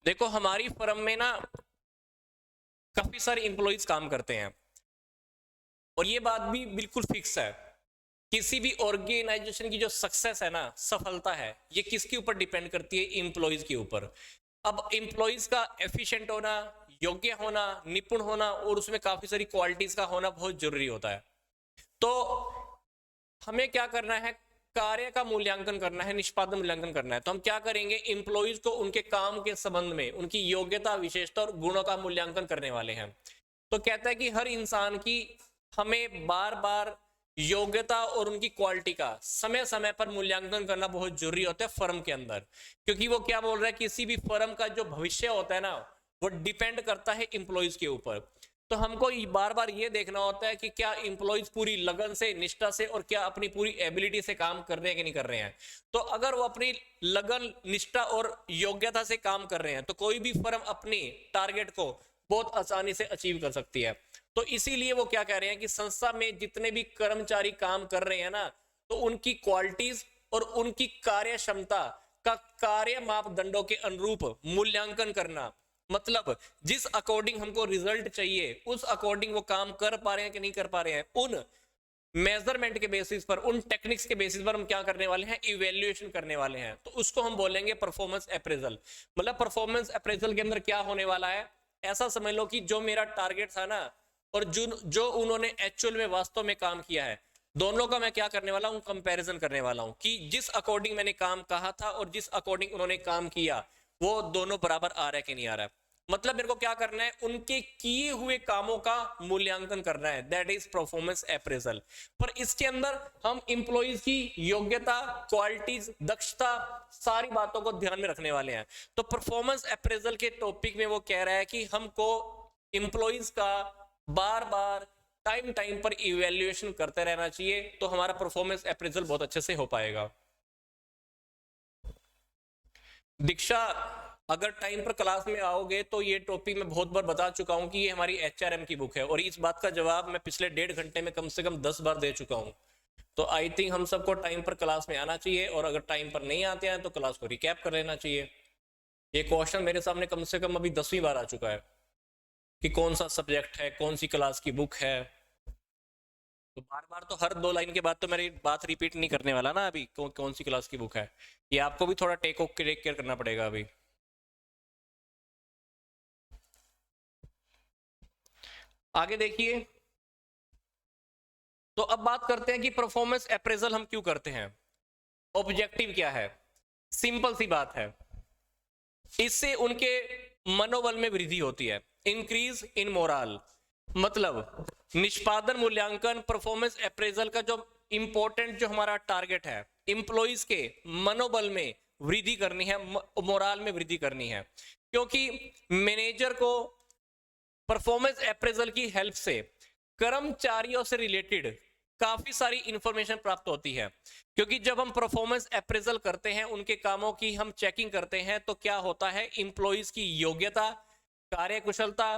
देखो हमारी फर्म में ना काफी सारे एम्प्लॉइज काम करते हैं और ये बात भी बिल्कुल फिक्स है। किसी भी ऑर्गेनाइजेशन की जो सक्सेस है ना, सफलता है, ये किसके ऊपर डिपेंड करती है? एम्प्लॉइज के ऊपर। अब एम्प्लॉइज का एफिशिएंट होना, योग्य होना, निपुण होना और उसमें काफी सारी क्वालिटीज का होना बहुत जरूरी होता है। तो हमें क्या करना है? कार्य का मूल्यांकन करना है, निष्पादन मूल्यांकन करना है। तो हम क्या करेंगे? एम्प्लॉइज को उनके काम के संबंध में उनकी योग्यता, विशेषता और गुणों का मूल्यांकन करने वाले हैं। तो कहता है कि हर इंसान की हमें बार बार योग्यता और उनकी क्वालिटी का समय समय पर मूल्यांकन करना बहुत जरूरी होता है फर्म के अंदर। क्योंकि वो क्या बोल रहा है, किसी भी फर्म का जो भविष्य होता है ना, वो डिपेंड करता है एम्प्लॉइज के ऊपर। तो हमको बार बार ये देखना होता है कि क्या एम्प्लॉइज पूरी लगन से, निष्ठा से और क्या अपनी पूरी एबिलिटी से काम कर रहे हैं कि नहीं कर रहे हैं। तो अगर वो अपनी लगन, निष्ठा और योग्यता से काम कर रहे हैं तो कोई भी फर्म अपनी टारगेट को बहुत आसानी से अचीव कर सकती है। तो इसीलिए वो क्या कह रहे हैं कि संस्था में जितने भी कर्मचारी काम कर रहे हैं ना, तो उनकी क्वालिटीज और उनकी कार्य क्षमता का कार्य मापदंडों के अनुरूप मूल्यांकन करना। मतलब जिस अकॉर्डिंग हमको रिजल्ट चाहिए उस अकॉर्डिंग वो काम कर पा रहे हैं कि नहीं कर पा रहे हैं, उन मेजरमेंट के बेसिस पर, उन टेक्निक्स के बेसिस पर हम क्या करने वाले हैं? इवेल्युएशन करने वाले हैं। तो उसको हम बोलेंगे परफॉर्मेंस अप्रेजल। मतलब परफॉर्मेंस अप्रेजल के अंदर क्या होने वाला है? ऐसा समझ लो कि जो मेरा टारगेट था ना और जो जो उन्होंने एक्चुअल में वास्तव में काम किया है, दोनों का मैं क्या करने वाला हूं? कंपैरिजन करने वाला हूं कि जिस अकॉर्डिंग मैंने काम कहा था और जिस अकॉर्डिंग उन्होंने काम किया, वो दोनों बराबर आ रहा है कि नहीं आ रहा है। मतलब मेरे को क्या करना है? उनके किए हुए कामों का मूल्यांकन करना है, दैट इज परफॉर्मेंस अप्रेजल। पर इसके अंदर हम इंप्लॉइज की योग्यता, क्वालिटीज, दक्षता, सारी बातों को ध्यान में रखने वाले हैं। तो परफॉर्मेंस अप्रेजल के टॉपिक में वो कह रहा है कि हमको इंप्लॉइज का बार बार, टाइम टाइम पर इवेल्युएशन करते रहना चाहिए, तो हमारा परफॉर्मेंस अप्रेजल बहुत अच्छे से हो पाएगा। दीक्षा, अगर टाइम पर क्लास में आओगे तो ये टॉपिक मैं बहुत बार बता चुका हूं कि ये हमारी एचआरएम की बुक है और इस बात का जवाब मैं पिछले 1.5 घंटे में कम से कम 10 बार दे चुका हूं। तो आई थिंक हम सबको टाइम पर क्लास में आना चाहिए और अगर टाइम पर नहीं आते हैं तो क्लास को रिकैप कर लेना चाहिए। ये क्वेश्चन मेरे सामने कम से कम अभी 10वीं बार आ चुका है कि कौन सा सब्जेक्ट है, कौन सी क्लास की बुक है। तो बार बार तो हर 2 लाइन के बाद तो मेरी बात रिपीट नहीं करने वाला ना अभी, कौन सी क्लास की बुक है। ये आपको भी थोड़ा टेक केयर करना पड़ेगा अभी। आगे देखिए। तो अब बात करते हैं कि परफॉर्मेंस अप्रेजल हम क्यों करते हैं, ऑब्जेक्टिव क्या है। सिंपल सी बात है, इससे उनके मनोबल में वृद्धि होती है, इंक्रीज इन मोरल। मतलब निष्पादन मूल्यांकन, परफॉर्मेंस अप्रेजल का जो इंपॉर्टेंट जो हमारा टारगेट है, इंप्लॉइज के मनोबल में वृद्धि करनी है, मोरल में वृद्धि करनी है। क्योंकि मैनेजर को परफॉर्मेंस अप्रेजल की हेल्प से कर्मचारियों से रिलेटेड काफी सारी इंफॉर्मेशन प्राप्त होती है। क्योंकि जब हम परफॉर्मेंस अप्रेजल करते हैं, उनके कामों की हम चेकिंग करते हैं, तो क्या होता है? इंप्लॉइज की योग्यता, कार्यकुशलता,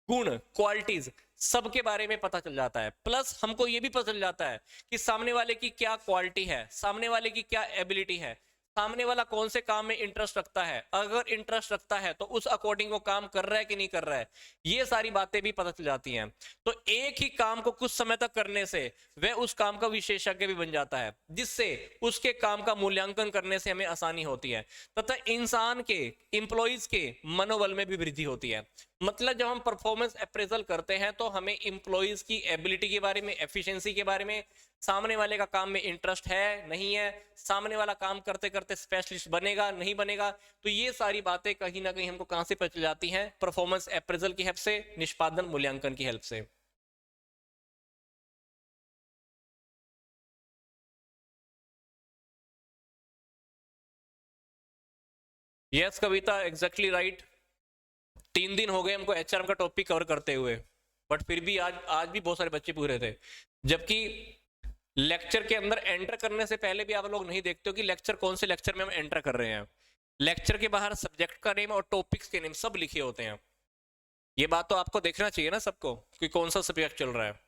गुण, क्वालिटीज सबके बारे में पता चल जाता है। प्लस हमको यह भी पता चल जाता है कि सामने वाले की क्या क्वालिटी है, सामने वाले की क्या एबिलिटी है, सामने वाला कौन से काम में इंटरेस्ट रखता है। अगर इंटरेस्ट रखता है तो उस अकॉर्डिंग वो काम कर रहा है कि नहीं कर रहा है, ये सारी बातें भी पता चल जाती हैं। तो एक ही काम को कुछ समय तक करने से वह उस काम का विशेषज्ञ भी बन जाता है, जिससे उसके काम का मूल्यांकन करने से हमें आसानी होती है तथा इंसान के, इंप्लॉइज के मनोबल में भी वृद्धि होती है। मतलब जब हम परफॉर्मेंस अप्रेजल करते हैं तो हमें इंप्लॉइज की एबिलिटी के बारे में, एफिशिएंसी के बारे में, सामने वाले का काम में इंटरेस्ट है नहीं है, सामने वाला काम करते करते स्पेशलिस्ट बनेगा नहीं बनेगा, तो ये सारी बातें कहीं ना कहीं हमको कहां से पता चल जाती हैं? परफॉर्मेंस अप्रेजल की हेल्प से, निष्पादन मूल्यांकन की हेल्प से। यस कविता, एग्जैक्टली राइट। 3 दिन हो गए हमको एचआरएम का टॉपिक कवर करते हुए, बट फिर भी आज आज भी बहुत सारे बच्चे पूछ रहे थे। जबकि लेक्चर के अंदर एंटर करने से पहले भी आप लोग नहीं देखते हो कि लेक्चर कौन से लेक्चर में हम एंटर कर रहे हैं। लेक्चर के बाहर सब्जेक्ट का नेम और टॉपिक्स के नेम सब लिखे होते हैं। ये बात तो आपको देखना चाहिए ना सबको कि कौन सा सब्जेक्ट चल रहा है।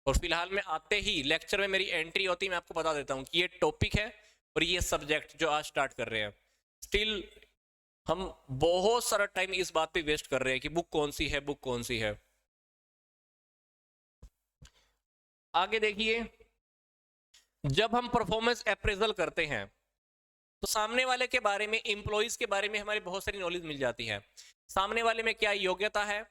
और फिलहाल में आते ही लेक्चर में मेरी एंट्री होती है, मैं आपको बता देता हूँ कि ये टॉपिक है और ये सब्जेक्ट जो आज स्टार्ट कर रहे हैं। स्टिल हम बहुत सारा टाइम इस बात पे वेस्ट कर रहे हैं कि बुक कौन सी है, बुक कौन सी है। आगे देखिए, जब हम परफॉर्मेंस अप्रेजल करते हैं तो सामने वाले के बारे में, एम्प्लॉइज के बारे में हमारी बहुत सारी नॉलेज मिल जाती है। सामने वाले में क्या योग्यता है,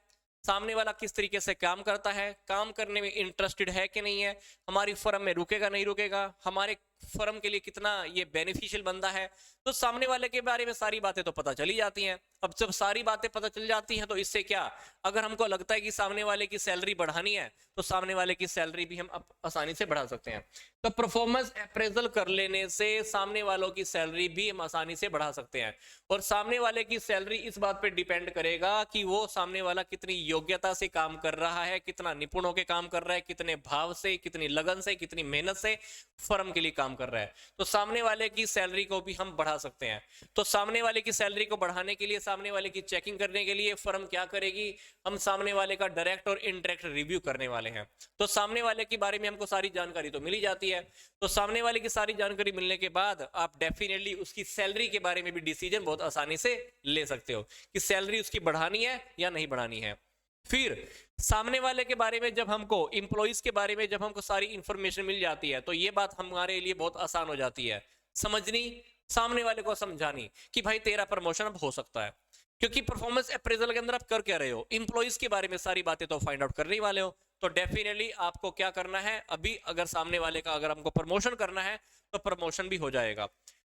सामने वाला किस तरीके से काम करता है, काम करने में इंटरेस्टेड है कि नहीं है, हमारी फर्म में रुकेगा नहीं रुकेगा, हमारे फर्म के लिए कितना ये बेनिफिशियल बंदा है। तो सामने वाले के बारे में सारी बातें तो पता चली जाती हैं। अब जब सारी बातें पता चल जाती हैं तो इससे क्या, अगर हमको लगता है कि सामने वाले की सैलरी बढ़ानी है तो सामने वाले की सैलरी भी हम आसानी से बढ़ा सकते हैं। तो परफॉर्मेंस अप्रेजल कर लेने से सामने वालों की सैलरी भी हम आसानी से बढ़ा सकते हैं। और सामने वाले की सैलरी इस बात पे डिपेंड करेगा कि वो सामने वाला कितनी योग्यता से काम कर रहा है, कितना निपुण होकर काम कर रहा है, कितने भाव से, कितनी लगन से, कितनी मेहनत से फर्म के लिए काम कर रहा है। तो सामने वाले की सैलरी को भी हम बढ़ा सकते हैं। तो सामने वाले की सैलरी को बढ़ाने के लिए, सामने वाले की चेकिंग करने के लिए फर्म क्या करेगी, हम सामने वाले का डायरेक्ट और इनडायरेक्ट रिव्यू करने वाले हैं। तो सामने वाले के बारे में हमको सारी जानकारी तो मिली जाती है। तो सामने वाले की सारी जानकारी मिलने के बाद आप डेफिनेटली उसकी सैलरी के बारे में भी डिसीजन बहुत आसानी से ले सकते हो कि सैलरी उसकी बढ़ानी है या नहीं बढ़ानी है। फिर सामने वाले के बारे में जब हमको, एम्प्लॉइज के बारे में जब हमको सारी इंफॉर्मेशन मिल जाती है तो ये बात हमारे लिए बहुत आसान हो जाती है समझनी, सामने वाले को समझानी कि भाई तेरा प्रमोशन अब हो सकता है। क्योंकि परफॉर्मेंस अप्रेजल के अंदर आप कर क्या रहे हो, एम्प्लॉइज के बारे में सारी बातें तो फाइंड आउट करने ही वाले हो। तो डेफिनेटली आपको क्या करना है, अभी अगर सामने वाले का अगर हमको प्रमोशन करना है तो प्रमोशन भी हो जाएगा।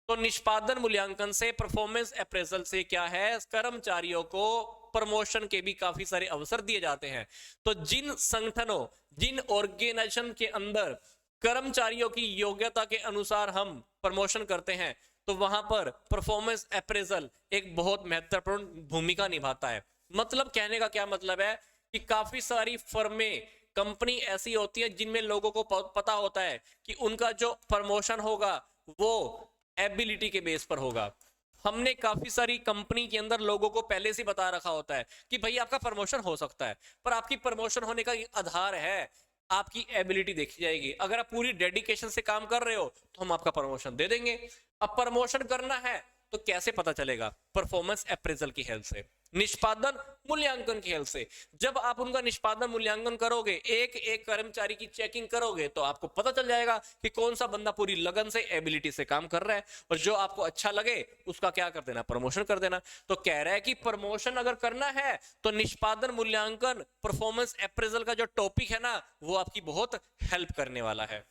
तो निष्पादन मूल्यांकन से, परफॉर्मेंस अप्रेजल से क्या है, कर्मचारियों को प्रमोशन के भी काफी सारे अवसर दिए जाते हैं। तो जिन संगठनों, जिन ऑर्गेनाइजेशन के अंदर कर्मचारियों की योग्यता के अनुसार हम प्रमोशन करते हैं तो वहां पर परफॉर्मेंस अप्रेजल एक बहुत महत्वपूर्ण भूमिका निभाता है। मतलब कहने का क्या मतलब है कि काफी सारी फर्में, कंपनी ऐसी होती है जिनमें लोगों को पता होता है कि उनका जो प्रमोशन होगा वो एबिलिटी के बेस पर होगा। हमने काफी सारी कंपनी के अंदर लोगों को पहले से बता रखा होता है कि भाई आपका प्रमोशन हो सकता है, पर आपकी प्रमोशन होने का आधार है आपकी एबिलिटी देखी जाएगी। अगर आप पूरी डेडिकेशन से काम कर रहे हो तो हम आपका प्रमोशन दे देंगे। अब प्रमोशन करना है तो कैसे पता चलेगा, परफॉर्मेंस अप्रेजल की हेल्प से, निष्पादन मूल्यांकन की हेल्प से। जब आप उनका निष्पादन मूल्यांकन करोगे, एक एक कर्मचारी की चेकिंग करोगे तो आपको पता चल जाएगा कि कौन सा बंदा पूरी लगन से, एबिलिटी से काम कर रहा है, और जो आपको अच्छा लगे उसका क्या कर देना, प्रमोशन कर देना। तो कह रहा है कि प्रमोशन अगर करना है तो निष्पादन मूल्यांकन, परफॉर्मेंस अप्रेजल का जो टॉपिक है ना वो आपकी बहुत हेल्प करने वाला है।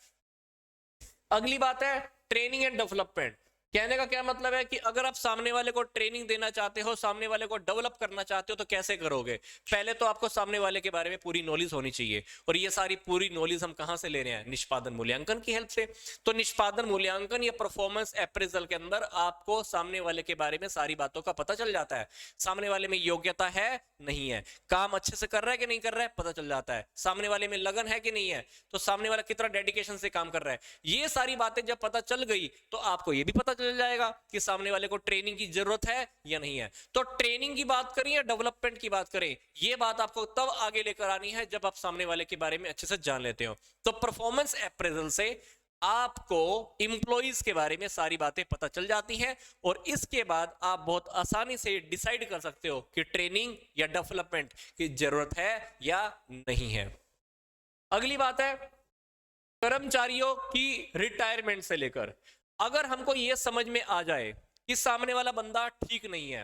अगली बात है ट्रेनिंग एंड डेवलपमेंट। कहने का क्या मतलब है कि अगर आप सामने वाले को ट्रेनिंग देना चाहते हो, सामने वाले को डेवलप करना चाहते हो तो कैसे करोगे। पहले तो आपको सामने वाले के बारे में पूरी नॉलेज होनी चाहिए, और ये सारी पूरी नॉलेज हम कहां से ले रहे हैं, निष्पादन मूल्यांकन की हेल्प से। तो निष्पादन मूल्यांकन या परफॉर्मेंस अप्रेजल के अंदर आपको सामने वाले के बारे में सारी बातों का पता चल जाता है। सामने वाले में योग्यता है नहीं है, काम अच्छे से कर रहा है कि नहीं कर रहा है पता चल जाता है, सामने वाले में लगन है कि नहीं है, तो सामने वाला कितना डेडिकेशन से काम कर रहा है। ये सारी बातें जब पता चल गई तो आपको ये भी पता चल जाएगा कि सामने वाले को ट्रेनिंग की जरूरत है या नहीं है। तो ट्रेनिंग की बात करें या डेवलपमेंट की बात करें, ये बात आपको तब आगे लेकर आनी है जब आप सामने वाले के बारे में अच्छे से जान लेते हो। तो परफॉर्मेंस अप्रेजल से आपको एम्प्लॉइज के बारे में सारी बातें पता चल जाती हैं, और इसके बाद आप बहुत आसानी से डिसाइड कर सकते हो कि ट्रेनिंग या डेवलपमेंट की जरूरत है या नहीं है। अगली बात है कर्मचारियों की रिटायरमेंट से लेकर, अगर हमको यह समझ में आ जाए कि सामने वाला बंदा ठीक नहीं है,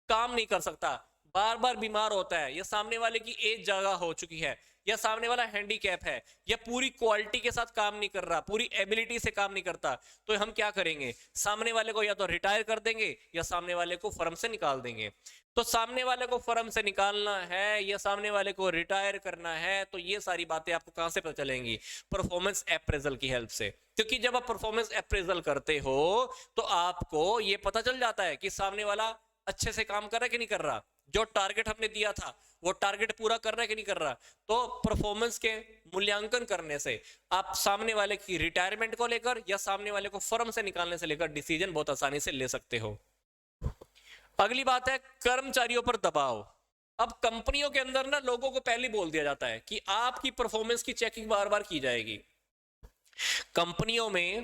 काम नहीं कर सकता, बार बार बीमार होता है, या सामने वाले की एज ज्यादा हो चुकी है, या सामने वाला हैंडीकैप है, या पूरी क्वालिटी के साथ काम नहीं कर रहा, पूरी एबिलिटी से काम नहीं करता, तो हम क्या करेंगे, सामने वाले को या तो रिटायर कर देंगे या सामने वाले को फर्म से निकाल देंगे। तो सामने वाले को फर्म से निकालना है या सामने वाले को रिटायर करना है, तो ये सारी बातें आपको कहां से पता चलेंगी, परफॉर्मेंस अप्रेजल की हेल्प से। क्योंकि जब आप परफॉर्मेंस अप्रेजल करते हो तो आपको ये पता चल जाता है कि सामने वाला अच्छे से काम कर रहा है कि नहीं कर रहा, जो टारगेट हमने दिया था वो टारगेट पूरा कर रहा है कि नहीं कर रहा। तो परफॉर्मेंस के मूल्यांकन करने से आप सामने वाले की रिटायरमेंट को लेकर या सामने वाले को फर्म से निकालने से लेकर डिसीजन बहुत आसानी से ले सकते हो। अगली बात है कर्मचारियों पर दबाव। अब कंपनियों के अंदर ना लोगों को पहले बोल दिया जाता है कि आपकी परफॉर्मेंस की चेकिंग बार बार की जाएगी। कंपनियों में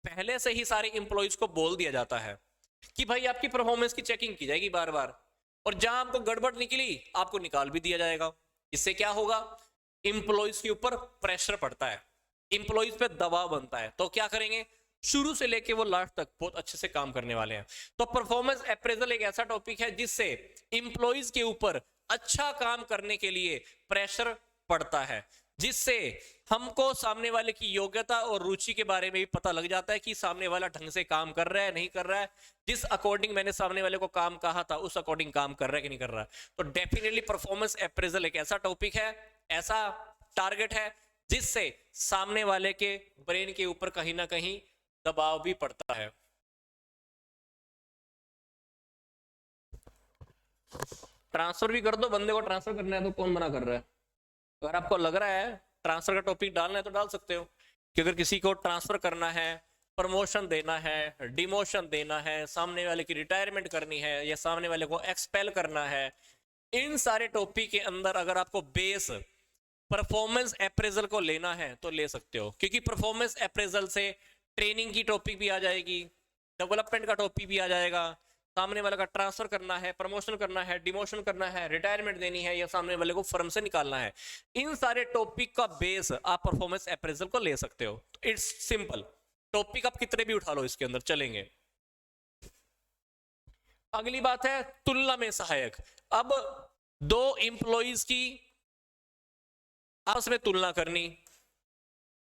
पहले से ही सारे एम्प्लॉइज को बोल दिया जाता है कि भाई आपकी परफॉर्मेंस की चेकिंग की जाएगी बार बार, और जहां आपको गड़बड़ निकली आपको निकाल भी दिया जाएगा। इससे क्या होगा, इंप्लॉइज के ऊपर प्रेशर पड़ता है, इंप्लॉइज पे दबाव बनता है, तो क्या करेंगे, शुरू से लेके वो लास्ट तक बहुत अच्छे से काम करने वाले हैं। तो परफॉर्मेंस अप्रेजल एक ऐसा टॉपिक है जिससे इंप्लॉइज के ऊपर अच्छा काम करने के लिए प्रेशर पड़ता है, जिससे हमको सामने वाले की योग्यता और रुचि के बारे में भी पता लग जाता है कि सामने वाला ढंग से काम कर रहा है नहीं कर रहा है, जिस अकॉर्डिंग मैंने सामने वाले को काम कहा था उस अकॉर्डिंग काम कर रहा है कि नहीं कर रहा है। तो डेफिनेटली परफॉर्मेंस अप्रेजल एक ऐसा टॉपिक है, ऐसा टारगेट है जिससे सामने वाले के ब्रेन के ऊपर कहीं ना कहीं दबाव भी पड़ता है। ट्रांसफर भी कर दो, बंदे को ट्रांसफर करना है तो कौन मना कर रहा है। अगर आपको लग रहा है ट्रांसफर का टॉपिक डालना है तो डाल सकते हो, कि अगर किसी को ट्रांसफर करना है, प्रमोशन देना है, डिमोशन देना है, सामने वाले की रिटायरमेंट करनी है, या सामने वाले को एक्सपेल करना है, इन सारे टॉपिक के अंदर अगर आपको बेस परफॉर्मेंस अप्रेजल को लेना है तो ले सकते हो, क्योंकि परफॉर्मेंस अप्रेजल से ट्रेनिंग की टॉपिक भी आ जाएगी, डेवलपमेंट का टॉपिक भी आ जाएगा, सामने वाले का ट्रांसफर करना है, प्रमोशन करना है, डिमोशन करना है, रिटायरमेंट देनी है, या सामने वाले को फर्म से निकालना है, इन सारे टॉपिक का बेस आप परफॉर्मेंस अप्रेजल को ले सकते हो। इट्स सिंपल, टॉपिक आप कितने भी उठा लो इसके अंदर चलेंगे। अगली बात है तुलना में सहायक। अब दो इंप्लॉइज की आपस में तुलना करनी,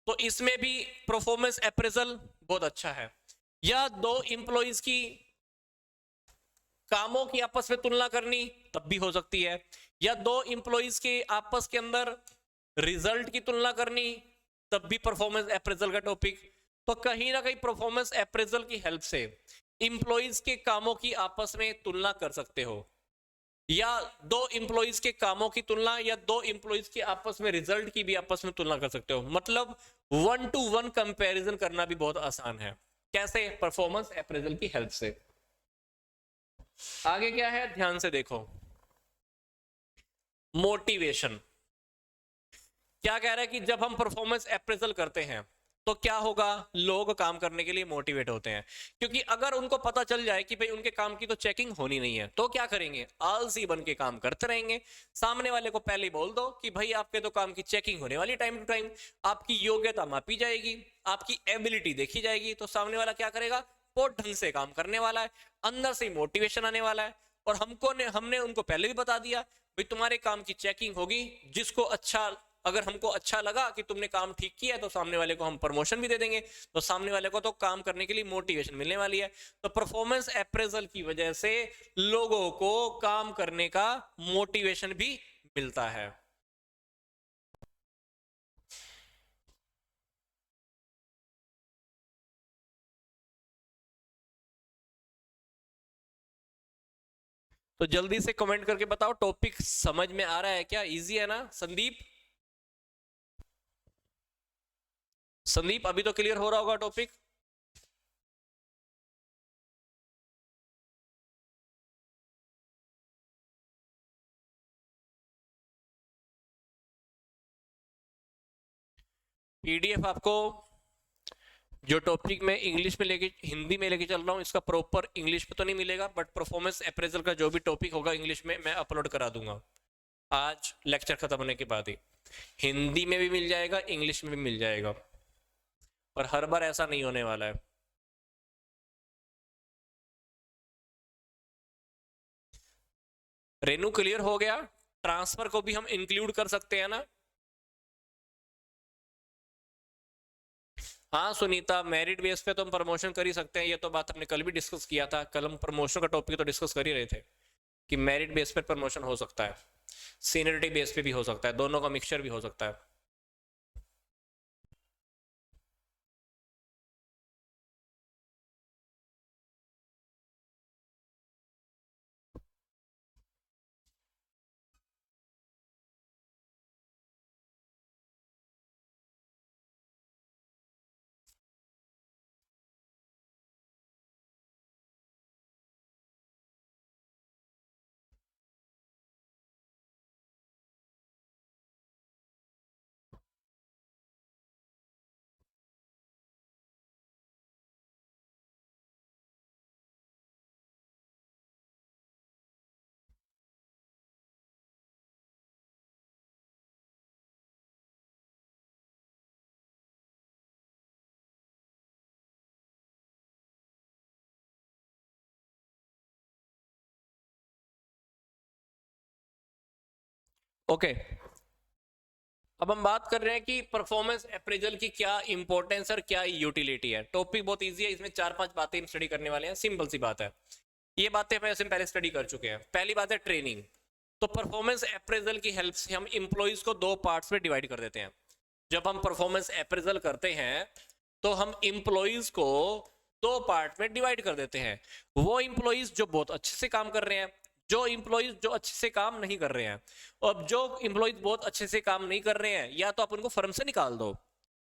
तो इसमें भी परफॉर्मेंस अप्रेजल बहुत अच्छा है। या दो इंप्लॉइज की कामों की आपस में तुलना करनी तब भी हो सकती है, या दो इंप्लॉइज के आपस के अंदर रिजल्ट की तुलना करनी तब भी परफॉर्मेंस अप्रेजल का टॉपिक। तो कहीं ना कहीं परफॉर्मेंस अप्रेजल की हेल्प से इंप्लॉइज के कामों की आपस में तुलना कर सकते हो, या दो इंप्लॉइज के कामों की तुलना, या दो इंप्लॉइज के आपस में रिजल्ट की भी आपस में तुलना कर सकते हो। मतलब 1 to 1 कंपैरिजन करना भी बहुत आसान है। कैसे, परफॉर्मेंस अप्रेजल की हेल्प से। आगे क्या है ध्यान से देखो, मोटिवेशन। क्या कह रहा है कि जब हम परफॉर्मेंस अप्रेजल करते हैं तो क्या होगा, लोग काम करने के लिए मोटिवेट होते हैं, क्योंकि अगर उनको पता चल जाए कि भाई उनके काम की तो चेकिंग होनी नहीं है तो क्या करेंगे, आलसी बन के काम करते रहेंगे। सामने वाले को पहले ही बोल दो कि भाई आपके तो काम की चेकिंग होने वाली टाइम टू टाइम, आपकी योग्यता मापी जाएगी, आपकी एबिलिटी देखी जाएगी, तो सामने वाला क्या करेगा, वो ढंग से काम करने वाला है, अंदर से मोटिवेशन आने वाला है। और हमने उनको पहले भी बता दिया भाई तुम्हारे काम की चेकिंग होगी, जिसको अच्छा, अगर हमको अच्छा लगा कि तुमने काम ठीक किया है तो सामने वाले को हम प्रमोशन भी दे देंगे, तो सामने वाले को तो काम करने के लिए मोटिवेशन मिलने वाली है। तो परफॉर्मेंस अप्रेजल की वजह से लोगों को काम करने का मोटिवेशन भी मिलता है। तो जल्दी से कमेंट करके बताओ टॉपिक समझ में आ रहा है क्या, इजी है ना। संदीप, संदीप अभी तो क्लियर हो रहा होगा टॉपिक। पीडीएफ आपको जो टॉपिक मैं इंग्लिश में लेके हिंदी में लेके चल रहा हूँ इसका प्रॉपर इंग्लिश में तो नहीं मिलेगा, बट परफॉर्मेंस अप्रेजल का जो भी टॉपिक होगा इंग्लिश में मैं अपलोड करा दूंगा आज लेक्चर खत्म होने के बाद ही। हिंदी में भी मिल जाएगा, इंग्लिश में भी मिल जाएगा, और हर बार ऐसा नहीं होने वाला है। रेनू क्लियर हो गया, ट्रांसफर को भी हम इंक्लूड कर सकते हैं ना। हाँ सुनीता, मेरिट बेस पे तो हम प्रमोशन कर ही सकते हैं, ये तो बात हमने कल भी डिस्कस किया था, कल हम प्रमोशन का टॉपिक तो डिस्कस कर ही रहे थे कि मेरिट बेस पे प्रमोशन हो सकता है, सीनियरिटी बेस पे भी हो सकता है, दोनों का मिक्सचर भी हो सकता है। ओके, अब हम बात कर रहे हैं कि परफॉर्मेंस अप्रेजल की क्या इंपॉर्टेंस और क्या यूटिलिटी है। टॉपिक बहुत इजी है, इसमें 4-5 बातें हम स्टडी करने वाले हैं, सिंपल सी बात है। ये बातें हम पहले स्टडी कर चुके हैं। पहली बात है ट्रेनिंग। तो परफॉर्मेंस अप्रेजल की हेल्प से हम इंप्लॉइज को 2 पार्ट्स में डिवाइड कर देते हैं। जब हम परफॉर्मेंस अप्रेजल करते हैं तो हम इंप्लॉइज को 2 पार्ट में डिवाइड कर देते हैं। वो इंप्लॉइज जो बहुत अच्छे से काम कर रहे हैं, जो इंप्लॉइज जो अच्छे से काम नहीं कर रहे हैं। अब जो इंप्लॉइज बहुत अच्छे से काम नहीं कर रहे हैं, या तो आप उनको फर्म से निकाल दो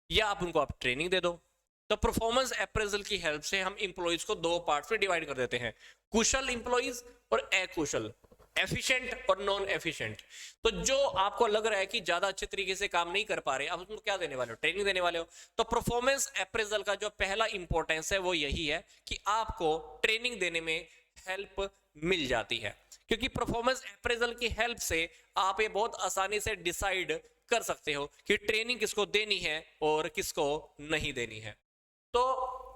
या आप उनको आप ट्रेनिंग दे दो। तो परफॉर्मेंस अप्रेजल की हेल्प से हम इंप्लॉइज को 2 पार्ट्स में डिवाइड कर देते हैं, कुशल इंप्लॉइज और अकुशल, एफिशिएंट और नॉन एफिशिएंट। तो जो आपको लग रहा है कि ज्यादा अच्छे तरीके से काम नहीं कर पा रहे, आप उसको क्या देने वाले हो? ट्रेनिंग देने वाले हो। तो परफॉर्मेंस अप्रेजल का जो पहला इंपॉर्टेंस है वो यही है कि आपको ट्रेनिंग देने में हेल्प मिल जाती है, क्योंकि परफॉर्मेंस अप्रेजल की हेल्प से आप ये बहुत आसानी से डिसाइड कर सकते हो कि ट्रेनिंग किसको देनी है और किसको नहीं देनी है। तो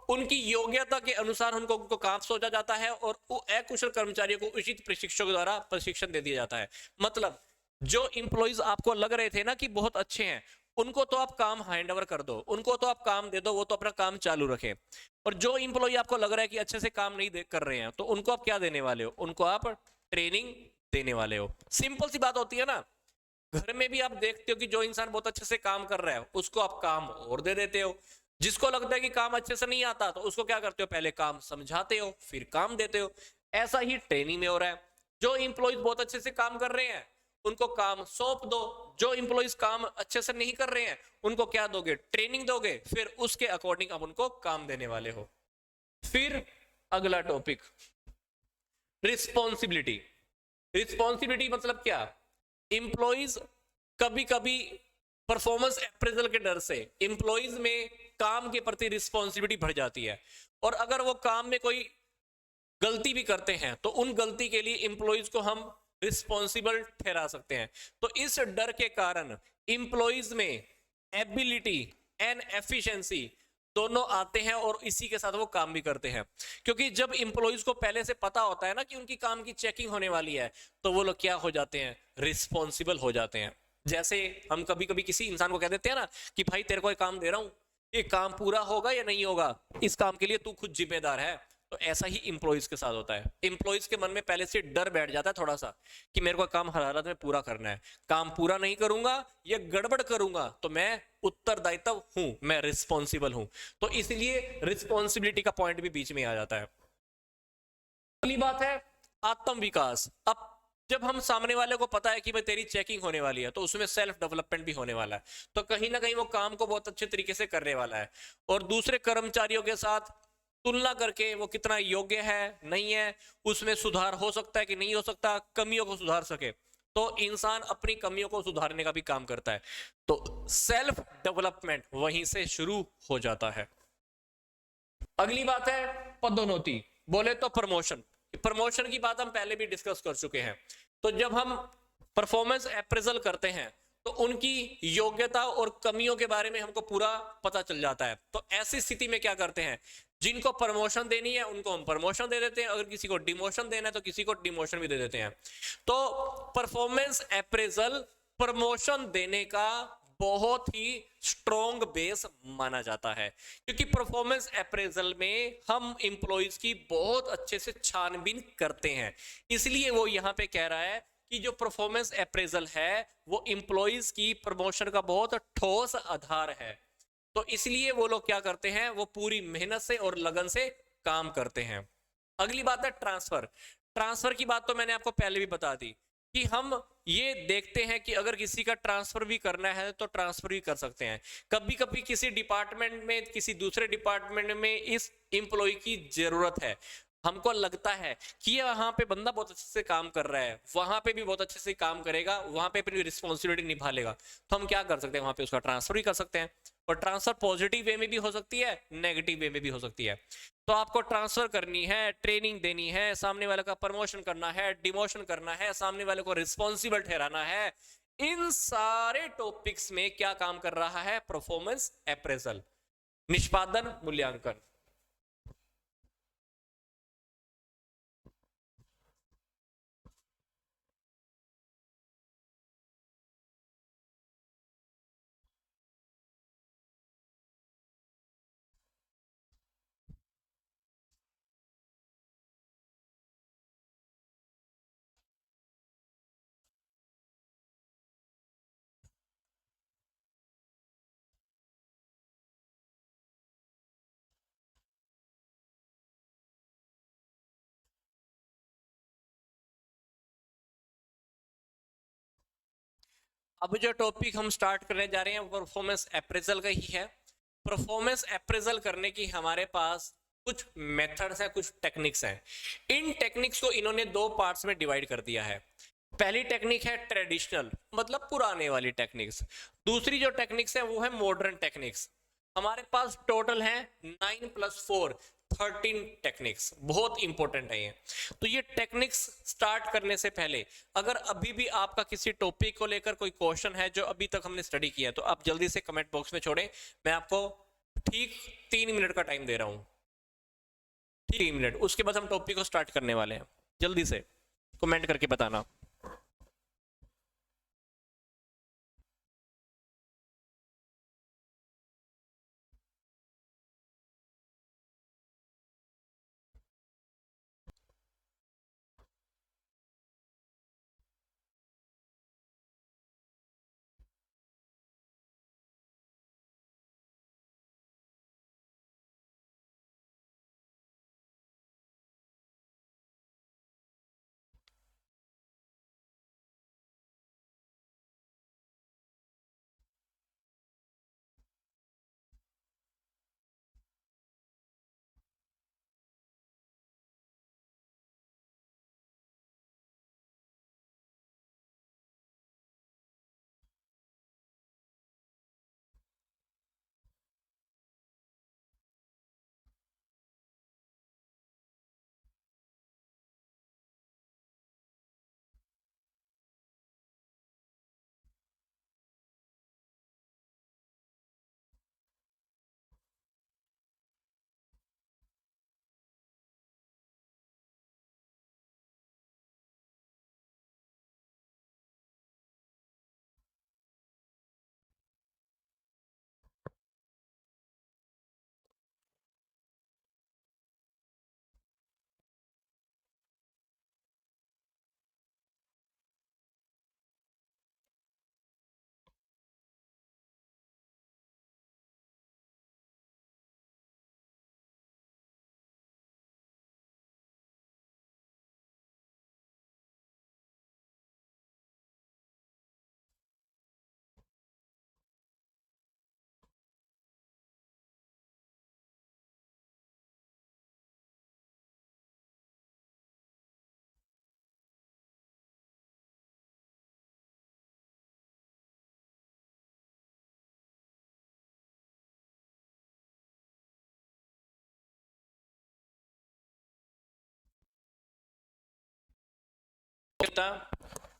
उनकी योग्यता के अनुसार उनको काम सौंपा जाता है और अकुशल कर्मचारियों को उचित प्रशिक्षकों द्वारा प्रशिक्षण दे दिया जाता है। मतलब जो इंप्लॉइज आपको लग रहे थे ना कि बहुत अच्छे हैं, उनको तो आप काम हैंड ओवर कर दो, उनको तो आप काम दे दो, वो तो अपना काम चालू रखें। और जो इंप्लॉय आपको लग रहा है कि अच्छे से काम नहीं कर रहे हैं, तो उनको आप क्या देने वाले हो? उनको आप ट्रेनिंग देने वाले हो। सिंपल सी बात होती है ना। घर में भी आप देखते हो कि जो इंसान बहुत अच्छे से काम कर रहा है उसको आप काम और दे देते हो। जिसको लगता है कि काम अच्छे से नहीं आता तो उसको क्या करते हो? पहले काम समझाते हो फिर काम देते हो। ऐसा ही ट्रेनिंग में हो रहा है। जो इंप्लॉइज बहुत अच्छे से काम कर रहे हैं उनको काम सौंप दो। जो इंप्लॉइज काम अच्छे से नहीं कर रहे हैं उनको क्या दोगे? ट्रेनिंग दोगे, फिर उसके अकॉर्डिंग आप उनको काम देने वाले हो। फिर अगला टॉपिक, रिस्पॉन्सिबिलिटी। रिस्पॉन्सिबिलिटी मतलब क्या? इंप्लॉइज कभी कभी परफॉर्मेंस अप्रेजल के डर से इंप्लॉइज में काम के प्रति रिस्पॉन्सिबिलिटी बढ़ जाती है, और अगर वो काम में कोई गलती भी करते हैं तो उन गलती के लिए इंप्लॉइज को हम रिस्पॉन्सिबल ठहरा सकते हैं। तो इस डर के कारण इंप्लॉइज में एबिलिटी एंड एफिशिएंसी दोनों आते हैं और इसी के साथ वो काम भी करते हैं। क्योंकि जब इंप्लॉइज को पहले से पता होता है ना कि उनकी काम की चेकिंग होने वाली है, तो वो लोग क्या हो जाते हैं? रिस्पॉन्सिबल हो जाते हैं। जैसे हम कभी कभी किसी इंसान को कह देते हैं ना कि भाई तेरे को एक काम दे रहा हूं, ये काम पूरा होगा या नहीं होगा, इस काम के लिए तू खुद जिम्मेदार है। तो ऐसा ही इंप्लॉइज के साथ होता है। इंप्लॉइज के मन में पहले से डर बैठ जाता है थोड़ा सा कि मेरे को काम हर हालत में पूरा करना है, काम पूरा नहीं करूंगा या गड़बड़ करूंगा तो मैं उत्तरदायित्व हूं, मैं रिस्पॉन्सिबल हूं। तो इसलिए रिस्पॉन्सिबिलिटी का पॉइंट भी बीच में आ जाता है। अगली बात है आत्म विकास। अब जब हम सामने वाले को पता है कि भाई तेरी चेकिंग होने वाली है, तो उसमें सेल्फ डेवलपमेंट भी होने वाला है, तो कहीं ना कहीं वो काम को बहुत अच्छे तरीके से करने वाला है और दूसरे कर्मचारियों के साथ तुलना करके वो कितना योग्य है नहीं है, उसमें सुधार हो सकता है कि नहीं हो सकता, कमियों को सुधार सके, तो इंसान अपनी कमियों को सुधारने का भी काम करता है। तो सेल्फ डेवलपमेंट वहीं से शुरू हो जाता है। अगली बात है पदोन्नति, बोले तो प्रमोशन। प्रमोशन की बात हम पहले भी डिस्कस कर चुके हैं। तो जब हम परफॉर्मेंस अप्रेजल करते हैं तो उनकी योग्यता और कमियों के बारे में हमको पूरा पता चल जाता है। तो ऐसी स्थिति में क्या करते हैं? जिनको प्रमोशन देनी है उनको हम प्रमोशन दे देते हैं, अगर किसी को डिमोशन देना है तो किसी को डिमोशन भी दे देते हैं। तो परफॉर्मेंस अप्रेजल प्रमोशन देने का बहुत ही स्ट्रॉन्ग बेस माना जाता है, क्योंकि परफॉर्मेंस अप्रेजल में हम इंप्लॉइज की बहुत अच्छे से छानबीन करते हैं। इसलिए वो यहां पे कह रहा है कि जो परफॉर्मेंस अप्रेजल है वो इंप्लॉइज की प्रमोशन का बहुत ठोस आधार है। तो इसलिए वो लोग क्या करते हैं? वो पूरी मेहनत से और लगन से काम करते हैं। अगली बात है ट्रांसफर। ट्रांसफर की बात तो मैंने आपको पहले भी बता दी कि हम ये देखते हैं कि अगर किसी का ट्रांसफर भी करना है तो ट्रांसफर भी कर सकते हैं। कभी कभी किसी डिपार्टमेंट में किसी दूसरे डिपार्टमेंट में इस एम्प्लॉय की जरूरत है, हमको लगता है कि ये वहां पे बंदा बहुत अच्छे से काम कर रहा है, वहां पे भी बहुत अच्छे से काम करेगा, वहां पे अपनी रिस्पॉन्सिबिलिटी निभा लेगा, तो हम क्या कर सकते हैं? वहां पे उसका ट्रांसफर भी कर सकते हैं। और ट्रांसफर पॉजिटिव वे में भी हो सकती है, नेगेटिव वे में भी हो सकती है। तो आपको ट्रांसफर करनी है, ट्रेनिंग देनी है, सामने वाले का प्रमोशन करना है, डिमोशन करना है, सामने वाले को रिस्पॉन्सिबल ठहराना है, इन सारे टॉपिक्स में क्या काम कर रहा है? परफॉर्मेंस अप्रेजल, निष्पादन मूल्यांकन। अब जो टॉपिक हम स्टार्ट करने जा रहे हैं वो परफॉर्मेंस अप्रेजल का ही है। परफॉर्मेंस अप्रेजल करने की हमारे पास कुछ मेथड्स हैं, कुछ टेक्निक्स हैं। इन टेक्निक्स को इन्होंने दो पार्ट्स में डिवाइड कर दिया है। पहली टेक्निक है ट्रेडिशनल, मतलब पुराने वाली टेक्निक्स। दूसरी जो टेक्निक्स है वो है मॉडर्न टेक्निक्स। हमारे पास टोटल है 9 + 4 13 टेक्निक्स, बहुत इंपॉर्टेंट है ये। तो ये टेक्निक्स स्टार्ट करने से पहले अगर अभी भी आपका किसी टॉपिक को लेकर कोई क्वेश्चन है जो अभी तक हमने स्टडी किया, तो आप जल्दी से कमेंट बॉक्स में छोड़ें। मैं आपको ठीक 3 मिनट का टाइम दे रहा हूं, ठीक 3 मिनट, उसके बाद हम टॉपिक को स्टार्ट करने वाले हैं। जल्दी से कमेंट करके बताना।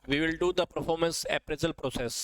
We will do the performance appraisal process.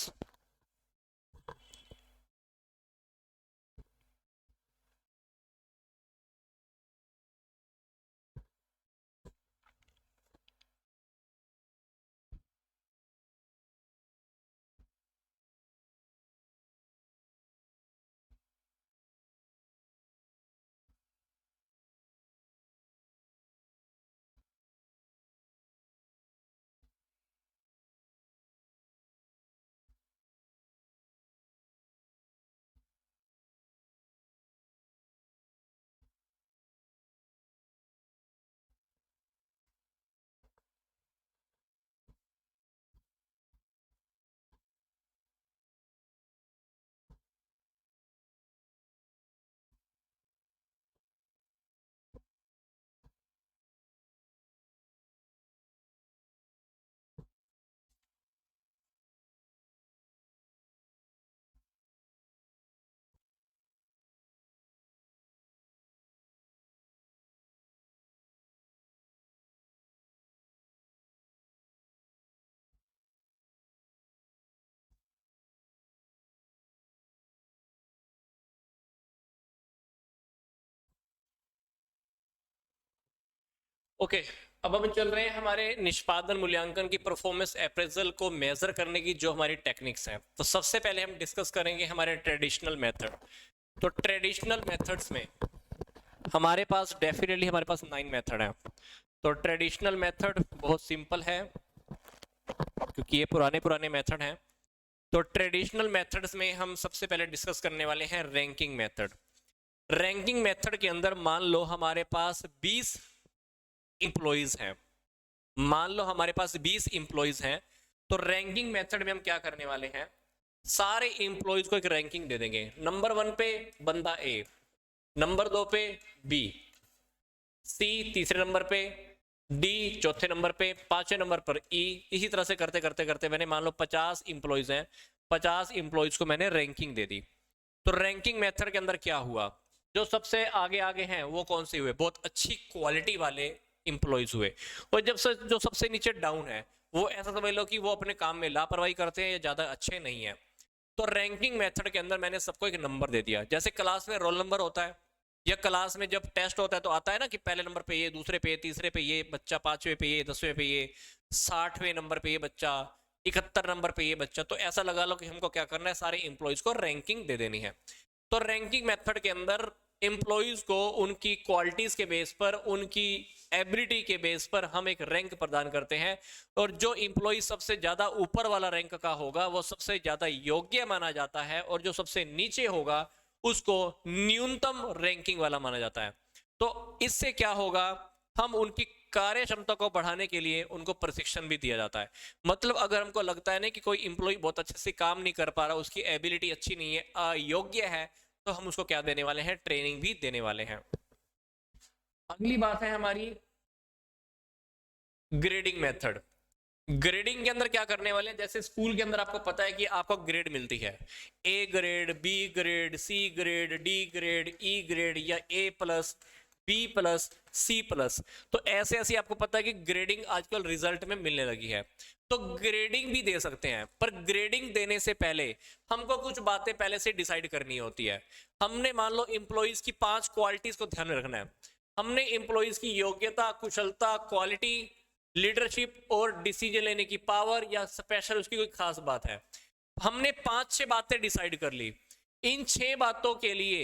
Okay, अब हम चल रहे हैं हमारे निष्पादन मूल्यांकन की परफॉर्मेंस अप्रेजल को मेजर करने की जो हमारी टेक्निक्स हैं। तो सबसे पहले हम डिस्कस करेंगे हमारे ट्रेडिशनल मेथड। तो ट्रेडिशनल मेथड्स में हमारे पास डेफिनेटली हमारे पास 9 मेथड हैं। तो ट्रेडिशनल मेथड बहुत सिंपल है क्योंकि ये पुराने पुराने मेथड हैं। तो ट्रेडिशनल मेथड्स में हम सबसे पहले डिस्कस करने वाले हैं रैंकिंग मेथड। रैंकिंग मेथड के अंदर मान लो हमारे पास 20 इंप्लॉइज हैं, मान लो हमारे पास 20 इंप्लॉइज हैं। तो रैंकिंग मेथड में हम क्या करने वाले हैं, सारे एम्प्लॉयज को एक रैंकिंग दे देंगे। नंबर 1 पे बंदा ए, नंबर 2 पे बी, सी तीसरे नंबर पे, डी चौथे नंबर पे, पांचवें नंबर पर ई। इसी तरह से करते करते करते मैंने मान लो 50 इंप्लॉयज हैं, 50 इंप्लॉयज को मैंने रैंकिंग दे दी। तो रैंकिंग मेथड के अंदर क्या हुआ, जो सबसे आगे आगे हैं वो कौन से हुए, बहुत अच्छी क्वालिटी वाले इंप्लॉयज हुए। और जब से जो सबसे नीचे डाउन है वो ऐसा समझ लो कि वो अपने काम में लापरवाही करते हैं या ज्यादा अच्छे नहीं है। तो रैंकिंग मेथड के अंदर मैंने सबको एक नंबर दे दिया। जैसे क्लास में रोल नंबर होता है या क्लास में जब टेस्ट होता है तो आता है ना कि पहले नंबर पे ये, दूसरे पे, तीसरे पे ये बच्चा, पांचवें पे ये, 10वें पे ये, 60वें नंबर पे ये बच्चा, 71 नंबर पे ये बच्चा। तो ऐसा लगा लो कि हमको क्या करना है, सारे इंप्लॉयज को रैंकिंग दे देनी है। तो रैंकिंग मेथड के अंदर एम्प्लॉयज को उनकी क्वालिटीज के बेस पर, उनकी एबिलिटी के बेस पर हम एक रैंक प्रदान करते हैं। और जो एम्प्लॉय सबसे ज्यादा ऊपर वाला रैंक का होगा वो सबसे ज्यादा योग्य माना जाता है, और जो सबसे नीचे होगा उसको न्यूनतम रैंकिंग वाला माना जाता है। तो इससे क्या होगा, हम उनकी कार्य क्षमता को बढ़ाने के लिए उनको प्रशिक्षण भी दिया जाता है। मतलब अगर हमको लगता है ना कि कोई एम्प्लॉय बहुत अच्छे से काम नहीं कर पा रहा, उसकी एबिलिटी अच्छी नहीं है, अयोग्य है, तो हम उसको क्या देने वाले हैं, ट्रेनिंग भी देने वाले हैं। अगली बात है हमारी ग्रेडिंग मेथड। ग्रेडिंग के अंदर क्या करने वाले हैं, जैसे स्कूल के अंदर आपको पता है कि आपको ग्रेड मिलती है, A grade, B grade, C grade, D grade, E grade या A plus, B plus, C plus. तो ऐसे ऐसे आपको पता है कि ग्रेडिंग आजकल रिजल्ट में मिलने लगी है। तो ग्रेडिंग भी दे सकते हैं, पर ग्रेडिंग देने से पहले हमको कुछ बातें पहले से डिसाइड करनी होती है। हमने मान लो एम्प्लॉयज की 5 क्वालिटीज को ध्यान में रखना है। हमने एम्प्लॉयज की योग्यता, कुशलता, क्वालिटी, लीडरशिप और डिसीजन लेने की पावर या स्पेशल उसकी कोई खास बात है, हमने 5-6 बातें डिसाइड कर ली। इन 6 बातों के लिए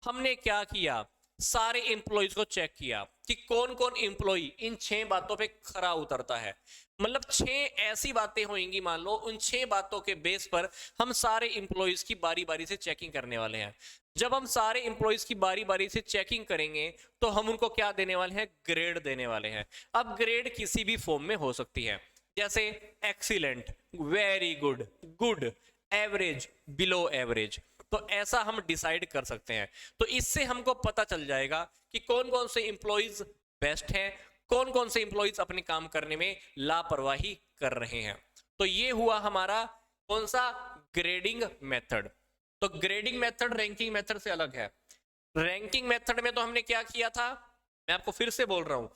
हमने क्या किया, सारे एम्प्लॉयज को चेक किया कि कौन कौन एम्प्लॉय इन 6 बातों पे खरा उतरता है। मतलब 6 ऐसी बातें होंगी, मान लो उन 6 बातों के बेस पर हम सारे एम्प्लॉयज की बारी बारी से चेकिंग करने वाले हैं। जब हम सारे एम्प्लॉयज की बारी बारी से चेकिंग करेंगे तो हम उनको क्या देने वाले हैं, ग्रेड देने वाले हैं। अब ग्रेड किसी भी फॉर्म में हो सकती है, जैसे excellent, very good, good, average, below average. तो ऐसा हम डिसाइड कर सकते हैं। तो इससे हमको पता चल जाएगा कि कौन कौन से एम्प्लॉयज बेस्ट हैं, कौन कौन से एम्प्लॉयज अपने काम करने में लापरवाही कर रहे हैं। तो ये हुआ हमारा कौन सा, ग्रेडिंग मेथड। तो ग्रेडिंग मेथड रैंकिंग मेथड से अलग है। रैंकिंग मेथड में तो हमने क्या किया था, मैं आपको फिर से बोल रहा हूं,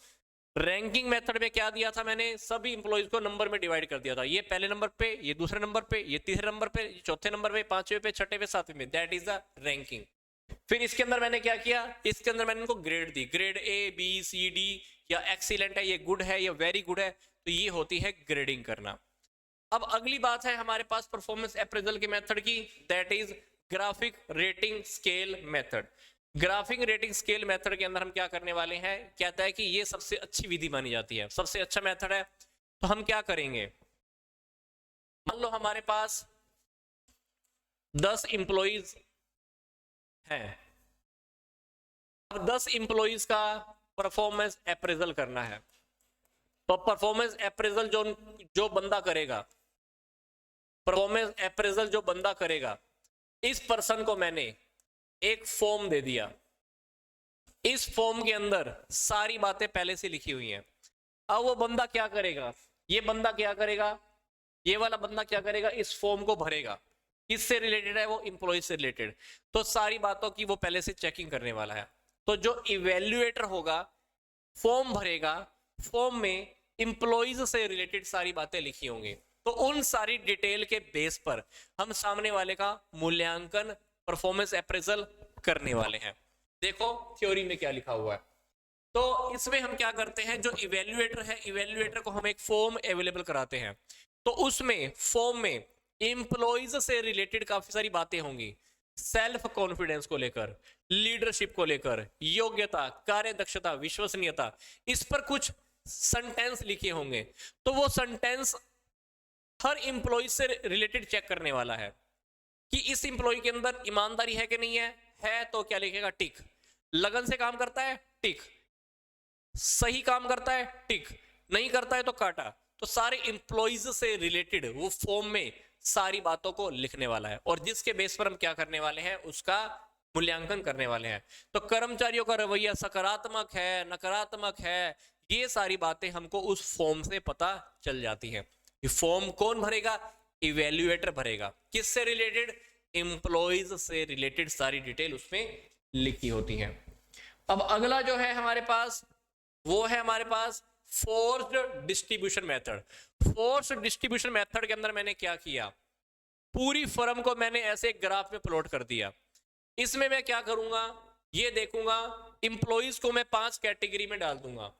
रैंकिंग मेथड में क्या दिया था, मैंने सभी इंप्लॉइज को नंबर में डिवाइड कर दिया था। ये पहले नंबर पे, ये दूसरे नंबर पे, ये तीसरे नंबर पे, ये चौथे नंबर पे, पांचवें पे, छठे पे, सातवें में। That is the ranking. फिर इसके अंदर मैंने क्या किया, इसके अंदर मैंने इनको ग्रेड दी, grade A, B, C, D, या एक्सीलेंट है, ये गुड है, या वेरी गुड है। तो ये होती है ग्रेडिंग करना। अब अगली बात है हमारे पास परफॉर्मेंस अप्रेजल के मेथड की, that is graphic rating scale method. Graphic rating scale method के अंदर हम क्या करने वाले हैं, कहता है कि ये सबसे अच्छी विधि मानी जाती है, सबसे अच्छा मेथड है। तो हम क्या करेंगे, मान लो हमारे पास 10 इंप्लॉइज हैं। अब 10 इंप्लॉइज का परफॉर्मेंस अप्रेजल करना है। तो परफॉर्मेंस अप्रेजल जो बंदा करेगा, परफॉर्मेंस अप्रेजल जो बंदा करेगा, इस पर्सन को मैंने एक फॉर्म दे दिया। इस फॉर्म के अंदर सारी बातें पहले से लिखी हुई हैं। अब वो बंदा क्या करेगा, ये बंदा क्या करेगा, ये वाला बंदा क्या करेगा, इस फॉर्म को भरेगा। किससे रिलेटेड है वो, इंप्लॉय से रिलेटेड। तो सारी बातों की वो पहले से चेकिंग करने वाला है। तो जो इवेल्युएटर होगा, फॉर्म भरेगा, फॉर्म में इंप्लॉइज से रिलेटेड सारी बातें लिखी होंगी। तो उन सारी डिटेल के बेस पर हम सामने वाले का मूल्यांकन, परफॉर्मेंस अप्रेजल करने वाले हैं। देखो थ्योरी में क्या लिखा हुआ है। तो इसमें हम क्या करते हैं, जो इवेल्युएटर है, इवेल्युएटर को हम एक फॉर्म अवेलेबल कराते हैं। तो उसमें फॉर्म में इंप्लॉइज से रिलेटेड काफी सारी बातें होंगी, सेल्फ कॉन्फिडेंस को लेकर, लीडरशिप को लेकर, योग्यता, कार्य दक्षता, विश्वसनीयता, इस पर कुछ सेंटेंस लिखे होंगे। तो वो सेंटेंस हर इंप्लॉय से रिलेटेड चेक करने वाला है कि इस इंप्लॉय के अंदर ईमानदारी है कि नहीं है तो क्या लिखेगा, टिक। लगन से काम करता है, टिक। सही काम करता है, टिक। नहीं करता है तो काटा। तो सारे इंप्लॉइज से रिलेटेड वो फॉर्म में सारी बातों को लिखने वाला है, और जिसके बेस पर हम क्या करने वाले हैं, उसका मूल्यांकन करने वाले हैं। तो कर्मचारियों का रवैया सकारात्मक है, नकारात्मक है, ये सारी बातें हमको उस फॉर्म से पता चल जाती है। ये फॉर्म कौन भरेगा, इवेल्युएटर भरेगा। किससे रिलेटेड, एम्प्लॉइज से रिलेटेड सारी डिटेल उसमें लिखी होती है। अब अगला जो है हमारे पास, वो है हमारे पास forced distribution method. Forced distribution method के अंदर मैंने क्या किया, पूरी फर्म को मैंने ऐसे एक ग्राफ में प्लॉट कर दिया। इसमें मैं क्या करूंगा, ये देखूंगा, इंप्लॉइज को मैं 5 कैटेगरी में डाल दूंगा।